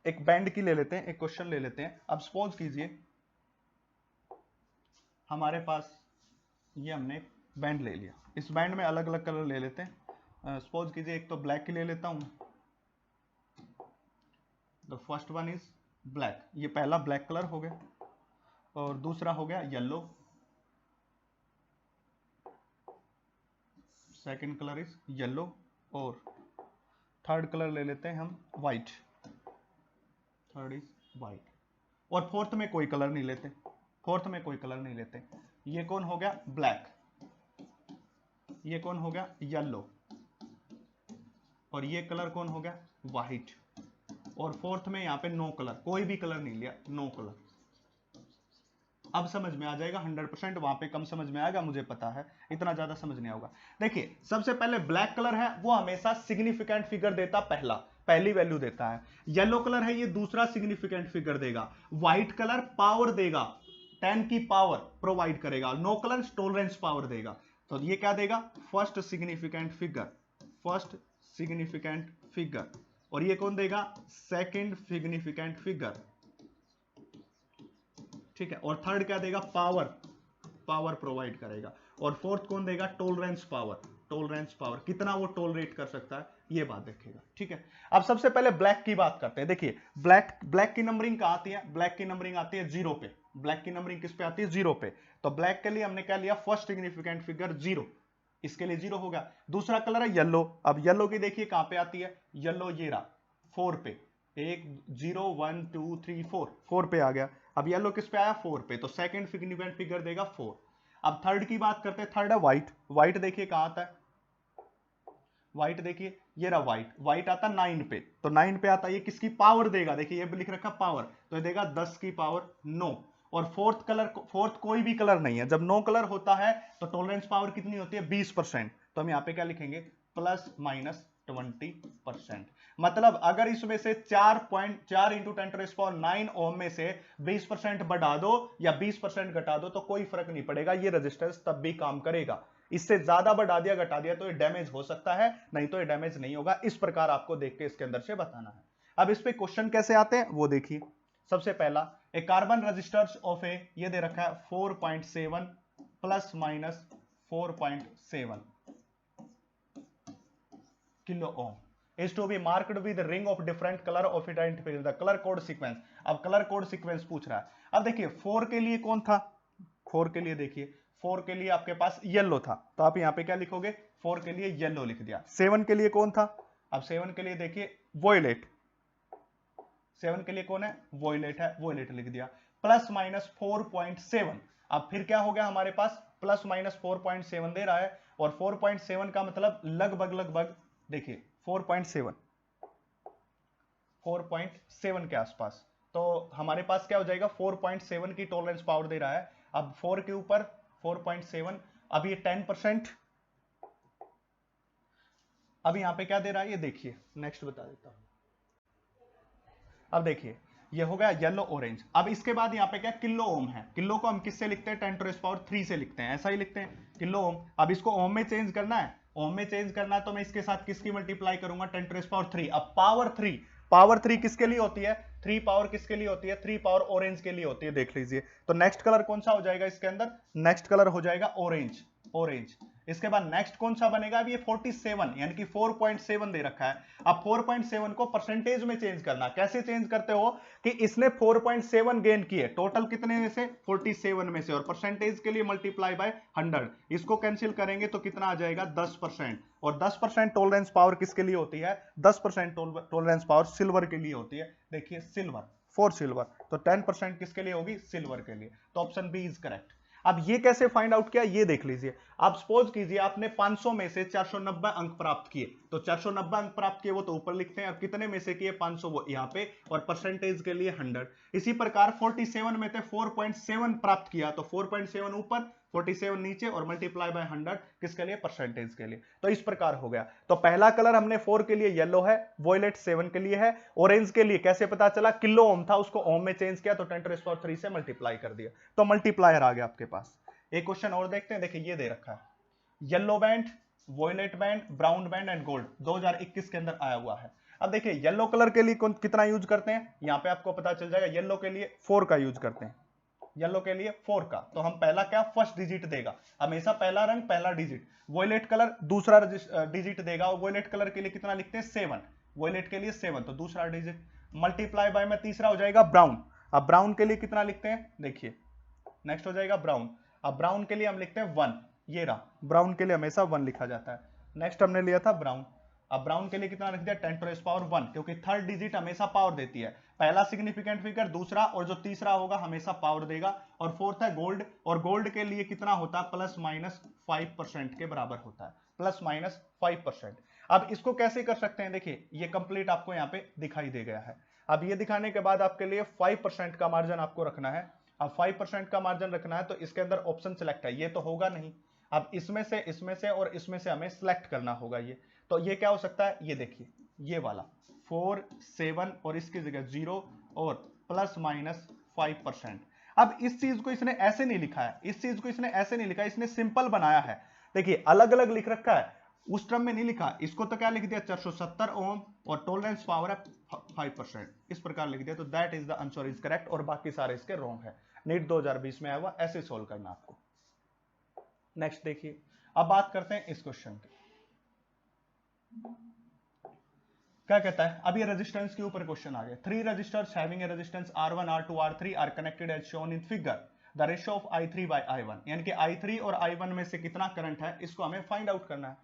एक बैंड की ले लेते हैं, एक क्वेश्चन ले लेते हैं। अब सपोज कीजिए हमारे पास ये हमने बैंड ले लिया, इस बैंड में अलग अलग कलर ले लेते हैं। सपोज कीजिए एक तो ब्लैक की ले लेता हूं, the first one is black, ये पहला ब्लैक कलर हो गया, और दूसरा हो गया yellow, second colour is yellow, और थर्ड कलर ले लेते हैं हम व्हाइट, थर्ड इज व्हाइट, और फोर्थ में कोई कलर नहीं लेते, फोर्थ में कोई कलर नहीं लेते। ये कौन हो गया ब्लैक, ये कौन हो गया येलो, और ये कलर कौन हो गया व्हाइट, और फोर्थ में यहां पे नो कलर, कोई भी कलर नहीं लिया, नो कलर। अब समझ में आ जाएगा 100%, वहां पे कम समझ में आएगा मुझे पता है, इतना ज्यादा समझ नहीं होगा। देखिए सबसे पहले ब्लैक कलर है वो हमेशा सिग्निफिकेंट फिगर देता, पहली वैल्यू देता है। येलो कलर है ये दूसरा सिग्निफिकेंट फिगर देगा। व्हाइट कलर पावर देगा, 10 की पावर प्रोवाइड करेगा। नो कलर टॉलरेंस पावर देगा। तो ये क्या देगा first significant figure, first significant figure, और ये कौन देगा सेकंड सिग्निफिकेंट फिगर, ठीक है। और थर्ड क्या देगा पावर, पावर प्रोवाइड करेगा। और फोर्थ कौन देगा टॉलरेंस पावर, टॉलरेंस पावर कितना वो टॉलरेट कर सकता है ये बात देखेगा, ठीक है। अब सबसे पहले ब्लैक की बात करते हैं। देखिए ब्लैक की नंबरिंग कहां आती है, ब्लैक की नंबरिंग आती है 0 पे। ब्लैक की नंबरिंग किस पे आती है 0 पे। तो ब्लैक के लिए हमने क्या लिया फर्स्ट सिग्निफिकेंट फिगर 0, इसके लिए 0 होगा। दूसरा कलर है येलो। अब येलो की देखिए कहां पे आती है, येलो ये रहा 4 पे, 1 0 1 2 3 4 पे आ गया। अब येलो किस पे आया 4 पे, तो सेकंड सिग्निफिकेंट फिगर देगा 4। अब थर्ड की बात करते हैं, थर्ड है व्हाइट। व्हाइट देखिए कहां आता है, व्हाइट देखिए ये रहा व्हाइट, व्हाइट आता 9 पे, तो 9 पे आता, ये किसकी पावर देगा, देखिए ये लिख रखा पावर, तो ये देगा 10 की पावर 9। और फोर्थ कलर, फोर्थ कोई भी कलर नहीं है। जब नो कलर होता है तो टॉलरेंस पावर कितनी होती है 20%। तो हम यहां पे क्या लिखेंगे प्लस माइनस 20%। मतलब अगर इसमें से 4.4 इंटू 10⁹ ओम में से 20% बढ़ा दो या 20% घटा दो तो कोई फर्क नहीं पड़ेगा, ये रेजिस्टेंस तब भी काम करेगा। इससे ज्यादा बढ़ा दिया घटा दिया तो ये डैमेज हो सकता है, नहीं तो ये डैमेज नहीं होगा। इस प्रकार आपको देख के इसके अंदर से बताना है। अब इस पे क्वेश्चन कैसे आते हैं वो देखिए। सबसे पहला एक कार्बन रजिस्टर्स ऑफ ए, ये दे रखा है 4.7 plus minus 4.7 kilo ohm is to be marked with ring of different color of identification the color code sequence। अब कलर कोड सीक्वेंस पूछ रहा है। अब देखिए 4 के लिए कौन था, 4 के लिए देखिए 4 के लिए आपके पास येलो था, तो आप यहां पे क्या लिखोगे 4 के लिए येलो लिख दिया। 7 के लिए कौन था, अब 7 के लिए देखिए वॉयलेट, 7 के लिए कौन है वॉयलेट है, वॉयलेट लिख दिया। प्लस माइनस 4.7, अब फिर क्या हो गया हमारे पास प्लस माइनस 4.7 दे रहा है, और 4.7 का मतलब लगभग देखिए 4.7 के आसपास, तो हमारे पास क्या हो जाएगा, 4.7 की टॉलरेंस पावर दे रहा है। अब 4 के ऊपर 4.7, अब ये 10%, अब यहां पे क्या दे रहा है ये देखिए, नेक्स्ट बता देता हूं। अब देखिए ये हो गया येलो ऑरेंज। अब इसके बाद यहाँ पे क्या किलो ओम है, किलो को हम किससे लिखते हैं, 10⁻³ से लिखते हैं, ऐसा ही लिखते हैं किलो ओम। अब इसको ओम में चेंज करना है, ओम में चेंज करना है तो मैं इसके साथ किसकी मल्टीप्लाई करूंगा, 10⁻3। अब पावर 3 किसके लिए होती है, 3 पावर किसके लिए होती है, 3 पावर ऑरेंज के लिए होती है, देख लीजिए। तो नेक्स्ट कलर कौन सा हो जाएगा इसके अंदर, नेक्स्ट कलर हो जाएगा ऑरेंज, ऑरेंज। इसके बाद नेक्स्ट कौन सा बनेगा, अब ये 47 यानी कि 4.7 दे रखा है। अब 4.7 को परसेंटेज में चेंज करना, कैसे चेंज करते हो कि इसने 4.7 गेन किए, टोटल कितने में से, 47 में से, और परसेंटेज के लिए मल्टीप्लाई बाय 100, इसको कैंसिल करेंगे तो कितना आ जाएगा 10%। और 10% टॉलरेंस पावर किसके लिए होती है, 10% टॉलरेंस पावर सिल्वर के लिए होती है। देखिए सिल्वर, फॉर सिल्वर, तो 10% किसके लिए होगी, सिल्वर के लिए। तो ऑप्शन बी इज करेक्ट। अब ये कैसे फाइंड आउट किया ये देख लीजिए। आप सपोज कीजिए आपने 500 में से 490 अंक प्राप्त किए, तो 490 अंक प्राप्त किए वो तो ऊपर लिखते हैं, और कितने में से किए 500 वो यहाँ पे, और परसेंटेज के लिए 100। इसी प्रकार 47 में थे 4.7 प्राप्त किया, तो 4.7 ऊपर 47 नीचे, और मल्टीप्लाई बाय 100 किसके लिए, परसेंटेज के लिए। तो इस प्रकार हो गया। तो पहला कलर हमने 4 के लिए येलो है, वॉयलेट 7 के लिए है, ऑरेंज के लिए कैसे पता चला, किलो ओम था उसको ओम में चेंज किया तो 10⁻³ से मल्टीप्लाई कर दिया, तो मल्टीप्लायर आ गया आपके पास। एक क्वेश्चन और देखते हैं, देखिए ये दे रखा है, yellow band, violet band, brown band and gold 2021 के अंदर आया हुआ है। अब देखिए येलो कलर के लिए कितना यूज करते हैं, यहां पे आपको पता चल जाएगा, येलो के लिए 4 का यूज करते हैं, येलो के लिए 4 का। तो हम पहला क्या, फर्स्ट डिजिट देगा, हमेशा पहला रंग पहला डिजिट। वॉयलेट कलर दूसरा डिजिट देगा, और वॉयलेट कलर के लिए कितना लिखते हैं 7, वॉयलेट के लिए 7 तो दूसरा डिजिट, मल्टीप्लाई बाय में तीसरा हो जाएगा ब्राउन। अब ब्राउन के लिए कितना लिखते हैं, देखिए नेक्स्ट हो जाएगा ब्राउन। अब ब्राउन के लिए हम लिखते हैं 1, ये रहा, ब्राउन के लिए हमेशा 1 लिखा जाता है। नेक्स्ट हमने लिया था ब्राउन। अब ब्राउन के लिए कितना लिख दिया, 10⁻1, क्योंकि थर्ड डिजिट हमेशा पावर देती है, पहला सिग्निफिकेंट फिगर दूसरा, और जो तीसरा होगा हमेशा पावर देगा। और फोर्थ है गोल्ड, और गोल्ड के लिए कितना होता है, ±5% के बराबर होता है, ±5%। अब इसको कैसे कर सकते हैं, देखिए ये कंप्लीट आपको यहाँ पे दिखाई दे गया है। अब ये दिखाने के बाद आपके लिए 5% का मार्जिन आपको रखना है। अब 5% का मार्जिन रखना है तो इसके अंदर ऑप्शन सिलेक्ट है, ये तो होगा नहीं। अब इसमें से और इसमें से हमें सिलेक्ट करना होगा ये। तो ये क्या हो सकता है, ये देखिए ये वाला 4, 7 और इसकी जगह 0 और ±5%। अब इस चीज को इसने ऐसे नहीं लिखा है, इस चीज को इसने ऐसे नहीं लिखा, इसने सिंपल बनाया है। देखिए अलग अलग लिख रखा है, उस टर्म में नहीं लिखा, इसको तो क्या लिख दिया 470 ओम और टॉलरेंस पावर है 5%, इस प्रकार लिख दिया। तो that is the answer is correct, और बाकी सारे इसके रॉन्ग है। नीट 2020 में आया हुआ, ऐसे सोल्व करना आपको। नेक्स्ट देखिए, अब बात करते हैं इस क्वेश्चन की। क्या कहता है, अब ये रेजिस्टेंस के ऊपर क्वेश्चन आ गया। 3 resistors having a resistance R1, R2, R3 are connected as shown in figure. The ratio of I3 by I1, यानी कि I3 और I1 में से कितना करंट है, इसको हमें फाइंड आउट करना है।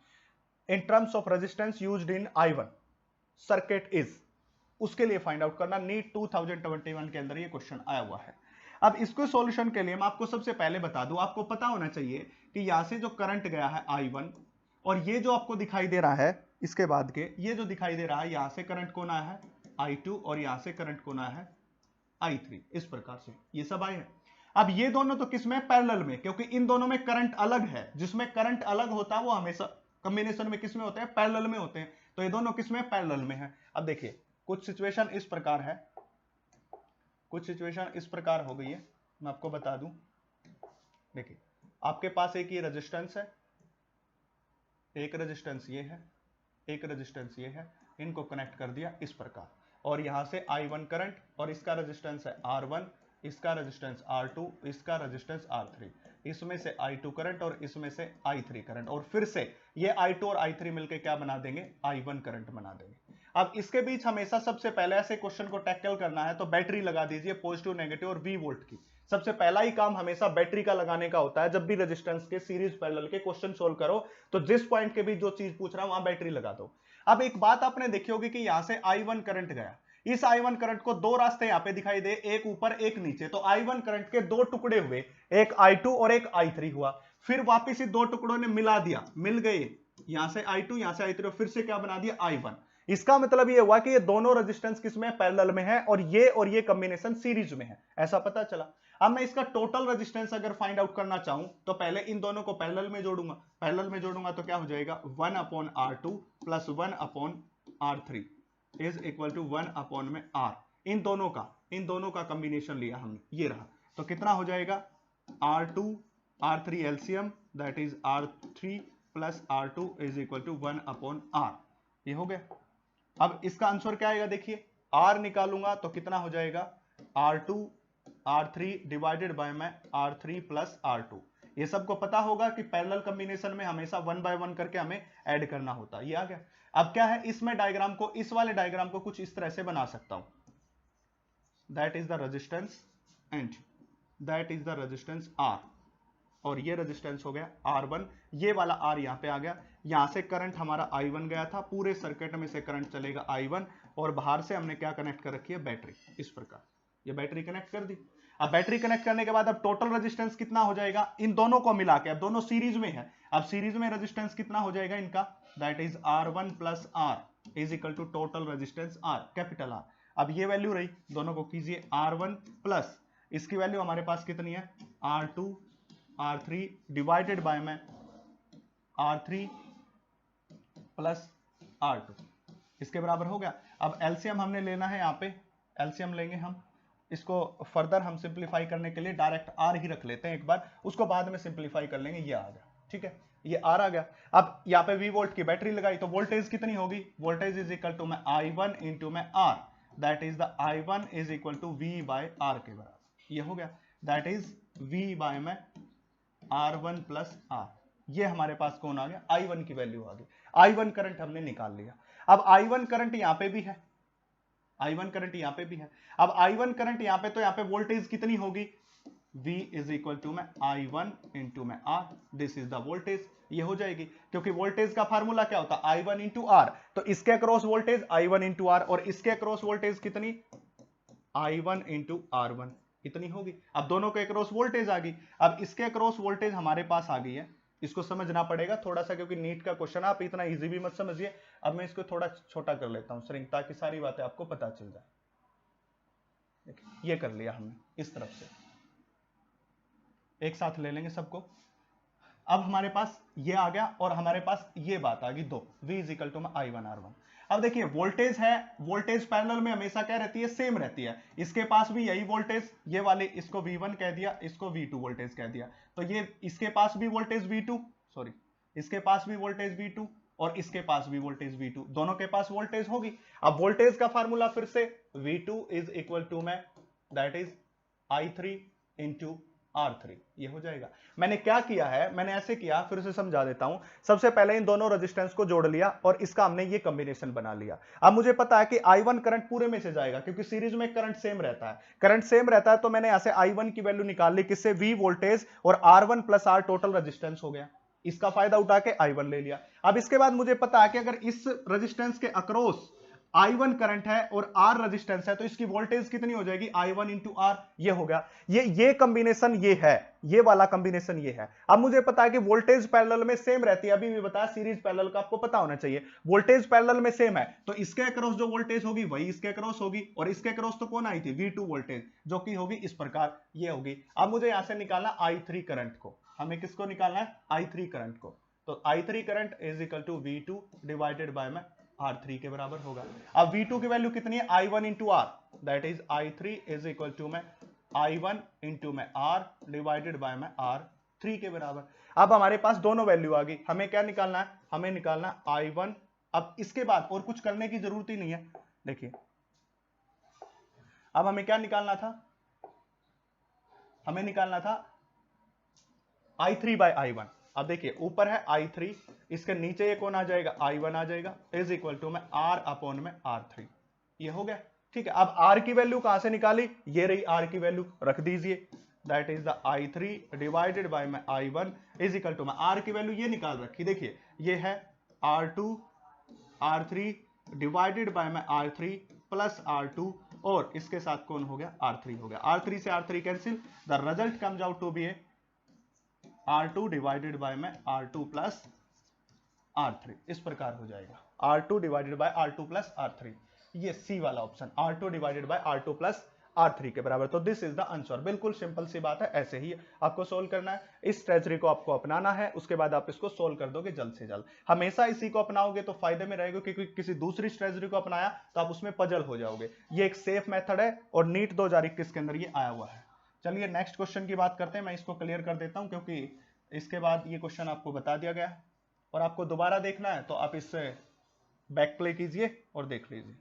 In terms of resistance used in I1 circuit is, उसके लिए फाइंड आउट करना। नीट 2021 के अंदर ये क्वेश्चन आया हुआ है। अब इसको सॉल्यूशन के लिए मैं आपको सबसे पहले बता दूं, आपको पता होना चाहिए कि यहां से जो करंट गया है I1, और ये जो आपको दिखाई दे रहा है इसके बाद के, ये जो दिखाई दे रहा है, यहां से करंट कौन आया है I2, और यहां से करंट कौन आया है I3, इस प्रकार से ये सब आए हैं। अब ये दोनों तो किसमें, पैरेलल में, क्योंकि इन दोनों में करंट अलग है। जिसमें करंट अलग होता है वो हमेशा कॉम्बिनेशन में किसमें होते हैं, पैरेलल में होते हैं। तो ये दोनों किसमें, पैरेलल में है। अब देखिए कुछ सिचुएशन इस प्रकार है, कुछ सिचुएशन इस प्रकार हो गई है, मैं आपको बता दूं। देखिए आपके पास एक ये रेजिस्टेंस है, एक रेजिस्टेंस ये है, एक रेजिस्टेंस ये है, इनको कनेक्ट कर दिया इस प्रकार, और यहां से I1 करंट, और इसका रेजिस्टेंस है R1, इसका रेजिस्टेंस R2, इसका रेजिस्टेंस R3, इसमें से I2 करंट और इसमें से I3 करंट, और फिर से ये I2 और I3 मिलकर क्या बना देंगे, I1 करंट बना देंगे। अब इसके बीच हमेशा सबसे पहले ऐसे क्वेश्चन को टैकल करना है तो बैटरी लगा दीजिए, पॉजिटिव, नेगेटिव और V वोल्ट की। सबसे पहला ही काम हमेशा बैटरी का लगाने का होता है। जब भी रेजिस्टेंस के सीरीज पैरेलल के क्वेश्चन सोल्व करो तो जिस पॉइंट के बीच जो चीज पूछ रहा है वहां बैटरी लगा दो। अब एक बात आपने देखी होगी कि यहां से I1 करंट गया, इस I1 करंट को दो रास्ते यहां पे दिखाई दे, एक ऊपर एक नीचे। तो I1 करंट के दो टुकड़े हुए, एक I2 और एक I3 हुआ। फिर वापिस दो टुकड़ों ने मिला दिया, मिल गए, यहां से I2 यहां से I3, फिर से क्या बना दिया I1। इसका मतलब ये हुआ कि ये दोनों रेजिस्टेंस किसमें पैरेलल में है और ये कॉम्बिनेशन सीरीज में है, ऐसा पता चला। अब मैं इसका टोटल रेजिस्टेंस अगर फाइंड आउट करना चाहूं तो पहले इन दोनों को पैरेलल में जोड़ूंगा, पैरेलल में जोड़ूंगा तो क्या हो जाएगा 1/R2 plus 1/R3 is equal to 1 में R। इन दोनों का कॉम्बिनेशन लिया हमने, ये रहा, तो कितना हो जाएगा R2 R3 LCM that is R3 plus R2 is equal to 1/R। ये हो गया। अब इसका आंसर क्या आएगा देखिए, R निकालूंगा तो कितना हो जाएगा R2 R3 डिवाइडेड बाय में R3 प्लस R2। ये सबको पता होगा कि पैरेलल कॉम्बिनेशन में हमेशा 1 बाय 1 करके हमें ऐड करना होता है। ये आ गया। अब क्या है, इसमें डायग्राम को, इस वाले डायग्राम को कुछ इस तरह से बना सकता हूं, that is the resistance and that is the resistance R, और ये रेजिस्टेंस हो गया R1, ये वाला R यहां पे आ गया, यहां से करंट हमारा I1 गया था, पूरे सर्किट में से करंट चलेगा I1, और बाहर से हमने क्या कनेक्ट कर रखी है, बैटरी। इस प्रकार ये बैटरी कनेक्ट कर दी। अब बैटरी कनेक्ट करने के बाद अब टोटल रेजिस्टेंस कितना हो जाएगा, इन दोनों को मिला के, अब दोनों सीरीज में है, अब सीरीज में रेजिस्टेंस कितना हो जाएगा इनका, that is R1 plus R is equal to total resistance R, capital R। अब ये वैल्यू रही, दोनों को कीजिए R1 प्लस इसकी वैल्यू हमारे पास कितनी है R2 R3 डिवाइडेड बाय में R3 प्लस R2, इसके बराबर हो गया। अब एलसीएम हमने लेना है, यहाँ पे एलसीएम लेंगे हम, इसको फर्दर हम सिंप्लीफाई करने के लिए डायरेक्ट R ही रख लेते हैं एक बार, उसको बाद में सिंप्लीफाई कर लेंगे। ये आ गया, ठीक है, ये R आ गया। अब यहाँ पे V वोल्ट की बैटरी लगाई तो वोल्टेज कितनी होगी, वोल्टेज इज इक्वल टू में I1 इंटू में R, that is the I1 is equal to V by R के बराबर। ये हो गया, दैट इज V बाय में R1 प्लस R। ये हमारे पास कौन आ गया, I1 की वैल्यू आ गई। I1 करंट हमने निकाल लिया। अब I1 करंट यहां पे भी है, I1 करंट यहां पे भी है। अब I1 करंट यहां पे, तो यहां पे वोल्टेज कितनी होगी, V इज इक्वल टू में I1 इंटू में R, this is the voltage. ये हो जाएगी, क्योंकि वोल्टेज का फार्मूला क्या होता है I1 इंटू R, तो इसके across voltage I1 into R, और इसके अक्रॉस वोल्टेज कितनी I1 इंटू R1, इतनी होगी। अब दोनों के अक्रॉस वोल्टेज आ गई। अब इसके अक्रॉस वोल्टेज हमारे पास आ गई है, इसको समझना पड़ेगा थोड़ा सा, क्योंकि नीट का क्वेश्चन आप इतना इजी भी मत समझिए। अब मैं इसको थोड़ा छोटा कर लेता हूं श्रिंक, ताकि सारी बातें आपको पता चल जाए। ये कर लिया हमने इस तरफ से, एक साथ ले लेंगे सबको। अब हमारे पास ये आ गया, और हमारे पास ये बात आ गई दो, V इज इक्वल टू में I1 R1। अब देखिए वोल्टेज है, वोल्टेज पैरेलल में हमेशा क्या रहती है, सेम रहती है। इसके पास भी यही वोल्टेज, ये वाले इसको V1 कह दिया, इसको V2 वोल्टेज कह दिया, तो ये इसके पास भी वोल्टेज V2, सॉरी इसके पास भी वोल्टेज V2 और इसके पास भी वोल्टेज V2, दोनों के पास वोल्टेज होगी। अब वोल्टेज का फार्मूला फिर से V2 इज इक्वल टू में that is I3 into R3, ये हो जाएगा। मैंने क्या किया है, मैंने ऐसे किया, फिर से समझा देता हूं। सबसे पहले इन दोनों रेजिस्टेंस को जोड़ लिया और इसका हमने ये कॉम्बिनेशन बना लिया। अब मुझे पता है कि I1 करंट पूरे में से जाएगा, क्योंकि सीरीज में करंट सेम रहता है, करंट सेम रहता है, तो मैंने यहां से I1 की वैल्यू निकाल ली, किससे, V वोल्टेज, और R1 plus R total resistance हो गया, इसका फायदा उठा के I1 ले लिया। अब इसके बाद मुझे पता है कि अगर इस रेजिस्टेंस के अक्रॉस I1 करंट है और R रेजिस्टेंस है, तो इसकी वोल्टेज कितनी हो जाएगी, I1 इंटू R। ये हो गया, ये कॉम्बिनेशन ये है, ये वाला कॉम्बिनेशन ये है। अब मुझे पता है कि वोल्टेज पैरेलल में सेम रहती है, अभी भी बताया सीरीज पैरेलल का आपको पता होना चाहिए, वोल्टेज पैरेलल में सेम है, तो इसके अक्रॉस जो वोल्टेज होगी वही इसके अक्रॉस होगी, और इसके अक्रॉस तो कौन आई थी, V2 वोल्टेज, जो कि होगी इस प्रकार, ये होगी। अब मुझे यहां से निकालना I3 करंट को, हमें किसको निकालना है, I3 करंट को, तो I3 current is equal to V2 divided by में R3 के बराबर होगा। अब V2 की वैल्यू कितनी है, I1 into R, that is I3 is equal to में I1 इंटू में R डिवाइडेड बाय में R3 के बराबर। अब हमारे पास दोनों वैल्यू आ गई, हमें क्या निकालना है, हमें निकालना I1। अब इसके बाद और कुछ करने की जरूरत ही नहीं है। देखिए अब हमें क्या निकालना था, हमें निकालना था I3 बाय I1। अब देखिए ऊपर है I3, इसके नीचे ये कौन आ जाएगा, I1 आ जाएगा, इज इक्वल टू में R अपॉन में R3। ये हो गया, ठीक है। अब R की वैल्यू कहां से निकाली, ये रही R की वैल्यू, रख दीजिए, that is the I3 divided by में I1 इज इक्वल टू में R की वैल्यू ये निकाल रखी, देखिए ये है R2 R3 डिवाइडेड बाय में R3 प्लस R2, और इसके साथ कौन हो गया, R3 हो गया। R3 से R3 cancel, the result comes out to be R2 divided by में R2 प्लस R3, इस प्रकार हो जाएगा। R2 divided bye R2 plus R3, ये सी वाला option, R2 divided bye R2 plus R3 के बराबर। तो दिस इज द आंसर। बिल्कुल सिंपल सी बात है, ऐसे ही आपको सोल्व करना है, इस ट्रेजरी को आपको अपनाना है, उसके बाद आप इसको सोल्व कर दोगे जल्द से जल्द। हमेशा इसी को अपनाओगे तो फायदे में रहेगा, क्योंकि किसी दूसरी ट्रेजरी को अपनाया तो आप उसमें पजल हो जाओगे। ये एक सेफ मेथड है और नीट 2021 के अंदर ये आया हुआ है। चलिए नेक्स्ट क्वेश्चन की बात करते हैं। मैं इसको क्लियर कर देता हूं, क्योंकि इसके बाद ये क्वेश्चन आपको बता दिया गया है और आपको दोबारा देखना है तो आप इससे बैक प्ले कीजिए और देख लीजिए।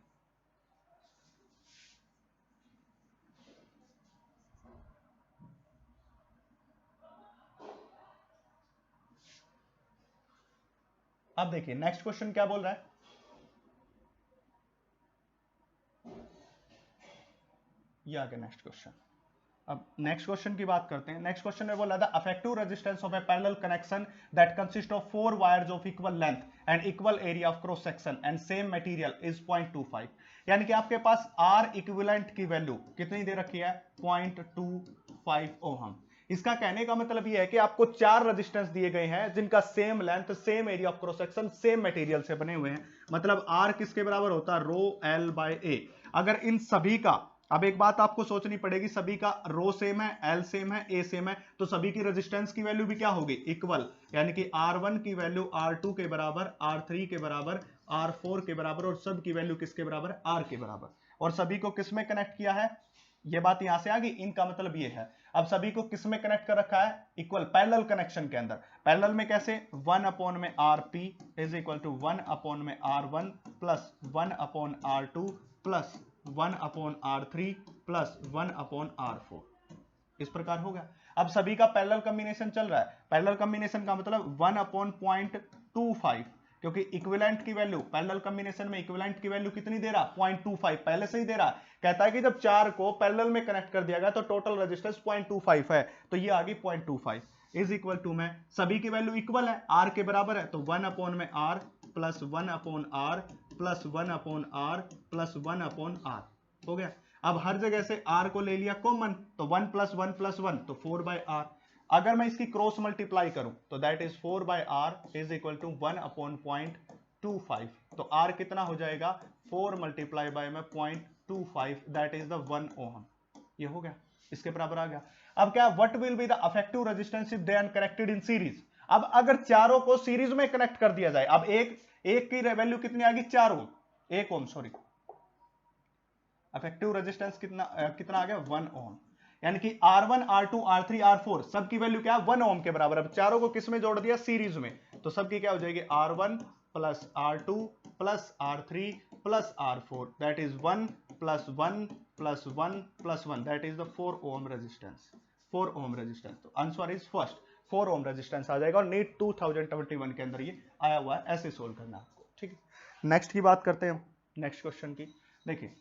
अब देखिए नेक्स्ट क्वेश्चन क्या बोल रहा है। ये आगे नेक्स्ट क्वेश्चन। अब नेक्स्ट क्वेश्चन की बात करते हैं। नेक्स्ट क्वेश्चन में बोला था affective resistance of A parallel connection that consist of 4 wires of equal length and equal area of cross section and same material is 0.25। यानी कि आपके पास आर इक्विवेलेंट की वैल्यू कितनी दे रखी है, 0.25 ओहम। इसका कहने का मतलब यह है कि आपको 4 रेजिस्टेंस दिए गए हैं जिनका same length, same area of cross section, same material से बने हुए हैं। मतलब आर किसके बराबर होता है, रो एल बाय ए। अगर इन सभी का, अब एक बात आपको सोचनी पड़ेगी, सभी का रो सेम है, एल सेम है, ए सेम है, तो सभी की रेजिस्टेंस की वैल्यू भी क्या होगी, इक्वल। यानी कि R1 की वैल्यू R2 के बराबर, R3 के बराबर, R4 के बराबर और सब की वैल्यू किसके बराबर, R के बराबर। और सभी को किस में कनेक्ट किया है, ये बात यहां से आ गई। इनका मतलब ये है, अब सभी को किस में कनेक्ट कर रखा है, इक्वल पैरेलल कनेक्शन के अंदर। पैरेलल में कैसे, 1 अपॉन में RP is equal to 1 upon में R1 plus 1 upon R2 plus 1 upon R3 plus 1 upon R4, इस प्रकार हो गया। अब सभी का पैरेलल कॉम्बिनेशन चल रहा है। पैरेलल कॉम्बिनेशन का मतलब 1 अपॉन 0.25, क्योंकि इक्विवेलेंट की वैल्यू, पैरेलल कॉम्बिनेशन में इक्विवेलेंट की वैल्यू कितनी दे रहा, 0.25 पहले से ही दे रहा। कहता है कि जब 4 को पैरेलल में कनेक्ट कर दिया गया तो टोटल रेजिस्टेंस 0.25 है, तो ये आ गई 0.25 इज इक्वल टू में सभी की वैल्यू इक्वल है, R के बराबर है, तो 1 अपॉन में R plus 1 upon R plus 1 upon R plus 1 upon R हो गया। अब हर जगह से R को ले लिया कॉमन, तो 1 प्लस 1 प्लस 1 तो 4 बाय R। अगर मैं इसकी क्रॉस मल्टीप्लाई करूं तो that is 4 by R is equal to 1 upon 0.25, तो R कितना हो जाएगा, 4 मल्टीप्लाई बाय में 0.25 दैट इज द 1 ओहम। ये हो गया, इसके बराबर आ गया। अब क्या, what will be the effective resistance if they are connected in series. अब अगर चारों को सीरीज में कनेक्ट कर दिया जाए, अब एक की वैल्यू कितनी आ गई, 4 ओम, 1 ओम सॉरी, अफेक्टिव रेजिस्टेंस कितना आ गया, 1 ओम। यानी कि R1 R2 R3 R4 सब की वैल्यू क्या है, 1 ओम के बराबर। अब चारों को किस में जोड़ दिया, सीरीज में, तो सबकी क्या हो जाएगी, R1 plus R2 plus R3 plus R4 that is 1 plus 1 plus 1 plus 1 that is the 4 ohm resistance, 4 ohm resistance. तो answer is first 4 ohm resistance आ जाएगा और नीट 2021 के अंदर ये आया हुआ है। ऐसे सोल्व करना आपको, ठीक है। नेक्स्ट की बात करते हैं, नेक्स्ट क्वेश्चन की। देखिए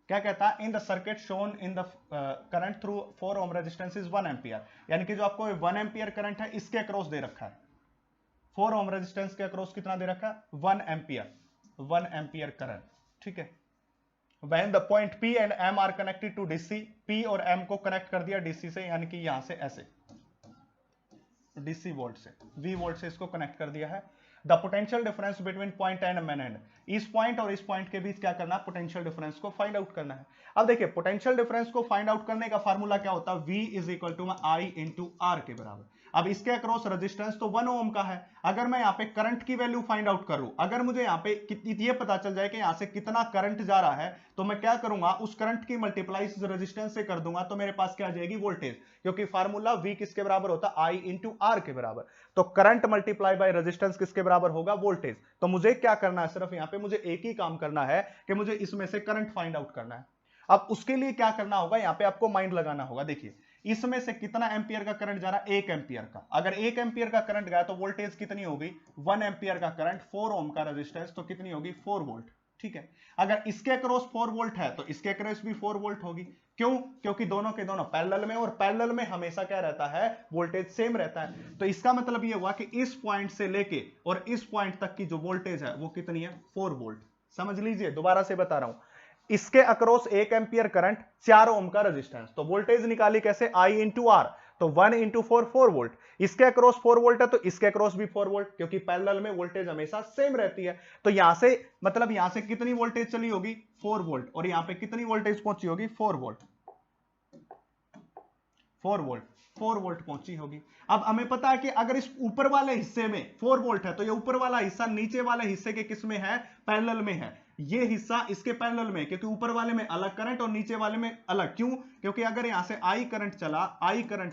क्या कहता है, in the circuit shown in the current through 4 ohm resistance is 1 ampere. यानी कि जो आपको 1 एम्पियर करंट है इसके अक्रॉस दे रखा है, 4 ओम रेजिस्टेंस के अक्रॉस कितना दे रखा है, 1 एम्पियर, 1 एम्पियर करंट, ठीक है। When the point P and M are connected to DC, P और M को कनेक्ट कर दिया DC से, यानी कि यहां से ऐसे DC वोल्ट से, V वोल्ट से इसको कनेक्ट कर दिया है। The potential difference between point and main end, इस पॉइंट और इस पॉइंट के बीच क्या करना है, पोटेंशियल डिफरेंस को फाइंड आउट करना है। अब देखिए पोटेंशियल डिफरेंस को फाइंड आउट करने का फार्मूला क्या होता है, V is equal to I into R के बराबर। अब इसके अक्रॉस रेजिस्टेंस तो 1 ओम का है। अगर मैं यहाँ पे करंट की वैल्यू फाइंड आउट करूं, अगर मुझे यहाँ पे ये पता चल जाए कि यहाँ से कितना करंट जा रहा है, तो मैं क्या करूंगा, उस करंट की मल्टीप्लाई इस रेजिस्टेंस से कर दूंगा, तो मेरे पास क्या आ जाएगी, वोल्टेज। क्योंकि फार्मूला V किसके बराबर होता है, I इंटू R के बराबर। तो करंट मल्टीप्लाई बाय रेजिस्टेंस किसके बराबर होगा, वोल्टेज। तो मुझे क्या करना है, सिर्फ यहाँ पे मुझे एक ही काम करना है कि मुझे इसमें से करंट फाइंड आउट करना है। अब उसके लिए क्या करना होगा, यहाँ पे आपको माइंड लगाना होगा। देखिए इसमें से कितना एम्पियर का करंट जा रहा है, 1 एम्पियर का। अगर 1 एम्पियर का करंट गया तो वोल्टेज कितनी होगी, 1 एम्पियर का करंट, 4 ओम का रेजिस्टेंस, तो कितनी होगी, 4 वोल्ट, ठीक है। अगर इसके अक्रॉस 4 वोल्ट है तो इसके अक्रॉस भी 4 वोल्ट होगी। क्यों, क्योंकि दोनों के दोनों पैरेलल में, और पैरेलल में हमेशा क्या रहता है, वोल्टेज सेम रहता है। तो इसका मतलब यह हुआ कि इस पॉइंट से लेके और इस पॉइंट तक की जो वोल्टेज है वो कितनी है, 4 वोल्ट। समझ लीजिए, दोबारा से बता रहा हूं, इसके अक्रॉस 1 एम्पियर करंट, 4 ओम का रेजिस्टेंस, तो वोल्टेज निकाली कैसे, I इंटू R। तो 1 इंटू 4 वोल्ट, इसके अक्रॉस 4 वोल्ट है तो इसके अक्रॉस भी 4 वोल्ट, क्योंकि पैरेलल में वोल्टेज हमेशा सेम रहती है। तो यहां से मतलब यहां से कितनी वोल्टेज चली होगी 4 वोल्ट, और यहां पे कितनी वोल्टेज पहुंची होगी 4 वोल्ट, 4 वोल्ट पहुंची होगी। अब हमें पता है कि अगर इस ऊपर वाले हिस्से में 4 वोल्ट है तो ये ऊपर वाला हिस्सा नीचे वाले हिस्से के किस में है, पैरेलल में है। ये हिस्सा इसके पैरेलल में, क्योंकि ऊपर वाले में अलग करंट और नीचे वाले में अलग। क्यों? क्योंकि अगर यहां से आई करंट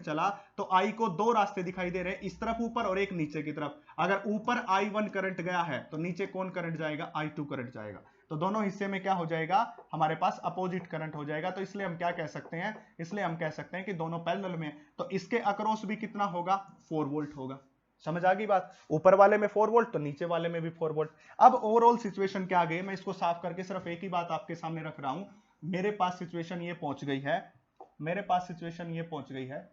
चला तो आई को दो रास्ते दिखाई दे रहे हैं, इस तरफ ऊपर और एक नीचे की तरफ। अगर ऊपर I1 करंट गया है तो नीचे कौन करंट जाएगा, I2 करंट जाएगा। तो दोनों हिस्से में क्या हो जाएगा, हमारे पास अपोजिट करंट हो जाएगा। तो इसलिए हम क्या कह सकते हैं, इसलिए हम कह सकते हैं कि दोनों पैरेलल में, तो इसके अक्रॉस भी कितना होगा 4 वोल्ट होगा। समझ आ गई बात? ऊपर वाले में 4 वोल्ट तो नीचे वाले में भी 4 वोल्ट। अब ओवरऑल सिचुएशन क्या आ गई, मैं इसको साफ करके सिर्फ एक ही बात आपके सामने रख रहा हूं। मेरे पास सिचुएशन ये पहुंच गई है, मेरे पास सिचुएशन ये पहुंच गई है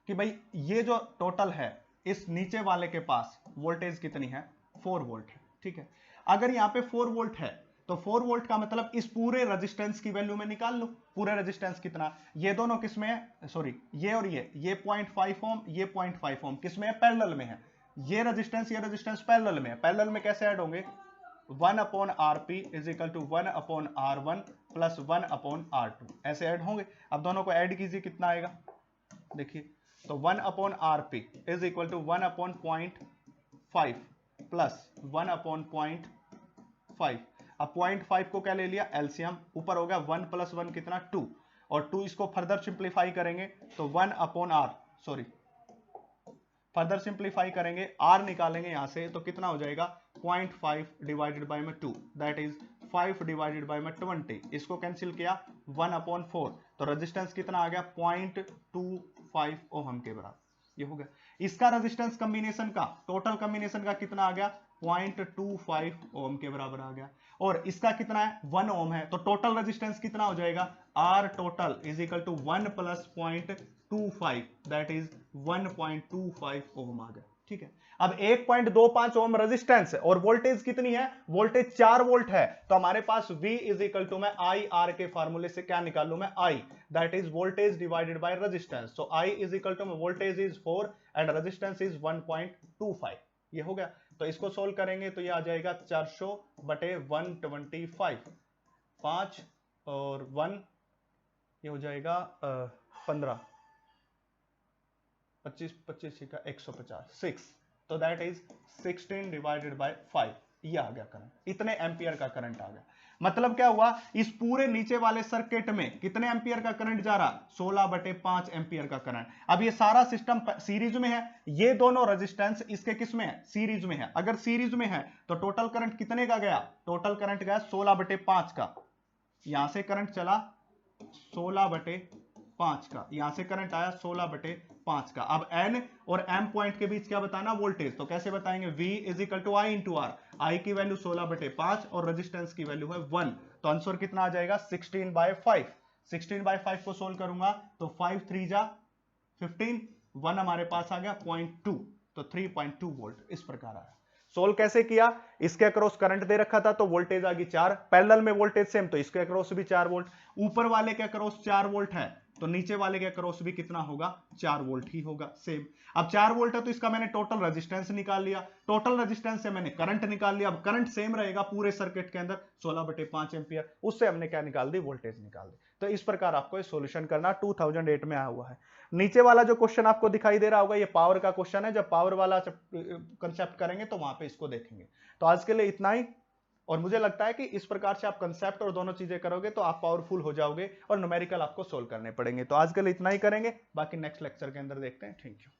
कि भाई ये जो टोटल है इस नीचे वाले के पास वोल्टेज कितनी है 4 वोल्ट है। ठीक है, अगर यहां पे 4 वोल्ट है तो 4 वोल्ट का मतलब इस पूरे रेजिस्टेंस की वैल्यू में निकाल लो। पूरे रेजिस्टेंस कितना, ये दोनों किसमें है, सॉरी ये और ये 0.5 ओम, ये 0.5 ओम किसमें है, पैरेलल में है। ये रेजिस्टेंस पैरेलल में है। पैरेलल में कैसे ऐड होंगे, 1/Rp is equal to 1/R1 plus 1/R2 ऐसे ऐड होंगे। अब दोनों को ऐड कीजिए, कितना आएगा देखिए, तो 1/Rp is equal to 1/0.5 plus 1/0.5। अब 0.5 को क्या ले लिया एलसीएम, ऊपर हो गया 1 प्लस 1 कितना 2, और 2 इसको फर्दर सिंप्लीफाई करेंगे तो 1/R, सॉरी फर्दर सिंप्लीफाई करेंगे R निकालेंगे यहां से तो कितना हो जाएगा 0.5 डिवाइडेड बाय में 2 दैट इज 5 डिवाइडेड बाय में 20। इसको कैंसिल किया 1/4 तो रेजिस्टेंस कितना आ गया 0.25 ओहम के बराबर। ये हो गया इसका रेजिस्टेंस कॉम्बिनेशन का, टोटल कॉम्बिनेशन का कितना आ गया 0.25 ओम के बराबर आ गया। और इसका कितना है 1 ओम है, तो टोटल रेजिस्टेंस कितना हो जाएगा R total is equal to 1 plus 0.25 that is 1.25 ohm आ गया। ठीक है, अब 1.25 ओम रेजिस्टेंस है और वोल्टेज कितनी है, वोल्टेज 4 वोल्ट है। तो हमारे पास V इज इक्वल टू मैं आई आर के फार्मूले से क्या निकाल लू मैं I, that is voltage divided by resistance. So I is equal to voltage is 4 and resistance is 1.25। ये हो गया, तो इसको सोल्व करेंगे तो ये आ जाएगा 400/125, 5 और 1 ये हो जाएगा 15, 25 का 150 6, तो दैट इज 16 डिवाइडेड बाय 5। ये आ गया करंट, इतने एम्पियर का करंट आ गया। मतलब क्या हुआ, इस पूरे नीचे वाले सर्किट में कितने एम्पियर का करंट जा रहा 16/5 एम्पियर का करंट। अब ये सारा सिस्टम सीरीज में है, ये दोनों रेजिस्टेंस इसके किस में है, सीरीज में है। अगर सीरीज में है तो टोटल करंट कितने का गया, टोटल करंट गया 16/5 का। यहां से करंट चला 16/5 का, यहां से करंट आया 16/5 का। अब N और M पॉइंट के बीच क्या बताना वोल्टेज, तो कैसे बताएंगे V is equal to I into R। I की वैल्यू 16/5 और रेजिस्टेंस की वैल्यू है 1, तो आंसर कितना आ जाएगा 16/5। 16/5 को सोल्व करूंगा तो 5 3 जा 15, 1 हमारे पास आ गया 0.2, तो 3.2 वोल्ट इस प्रकार आया। सोल्व कैसे किया, इसके अक्रॉस करंट दे रखा था तो वोल्टेज आ गई 4, पैरेलल में वोल्टेज सेम तो इसके अक्रॉस भी 4 वोल्ट, ऊपर वाले के अक्रॉस 4 वोल्ट है तो नीचे वाले के अक्रॉस भी कितना होगा 4 वोल्ट ही होगा सेम। अब 4 वोल्ट है तो इसका मैंने टोटल रेजिस्टेंस निकाल लिया, टोटल रेजिस्टेंस से मैंने करंट निकाल लिया। अब करंट सेम रहेगा पूरे सर्किट के अंदर 16/5 एम्पियर, उससे हमने क्या निकाल दी वोल्टेज निकाल दी। तो इस प्रकार आपको ये सॉल्यूशन करना 2008 में आया हुआ है। नीचे वाला जो क्वेश्चन आपको दिखाई दे रहा होगा ये पावर का क्वेश्चन है, जब पावर वाला कंसेप्ट करेंगे तो वहां पे इसको देखेंगे। तो आज के लिए इतना ही, और मुझे लगता है कि इस प्रकार से आप कंसेप्ट और दोनों चीजें करोगे तो आप पावरफुल हो जाओगे और न्यूमेरिकल आपको सोल्व करने पड़ेंगे। तो आज के लिए इतना ही करेंगे, बाकी नेक्स्ट लेक्चर के अंदर देखते हैं। Thank you.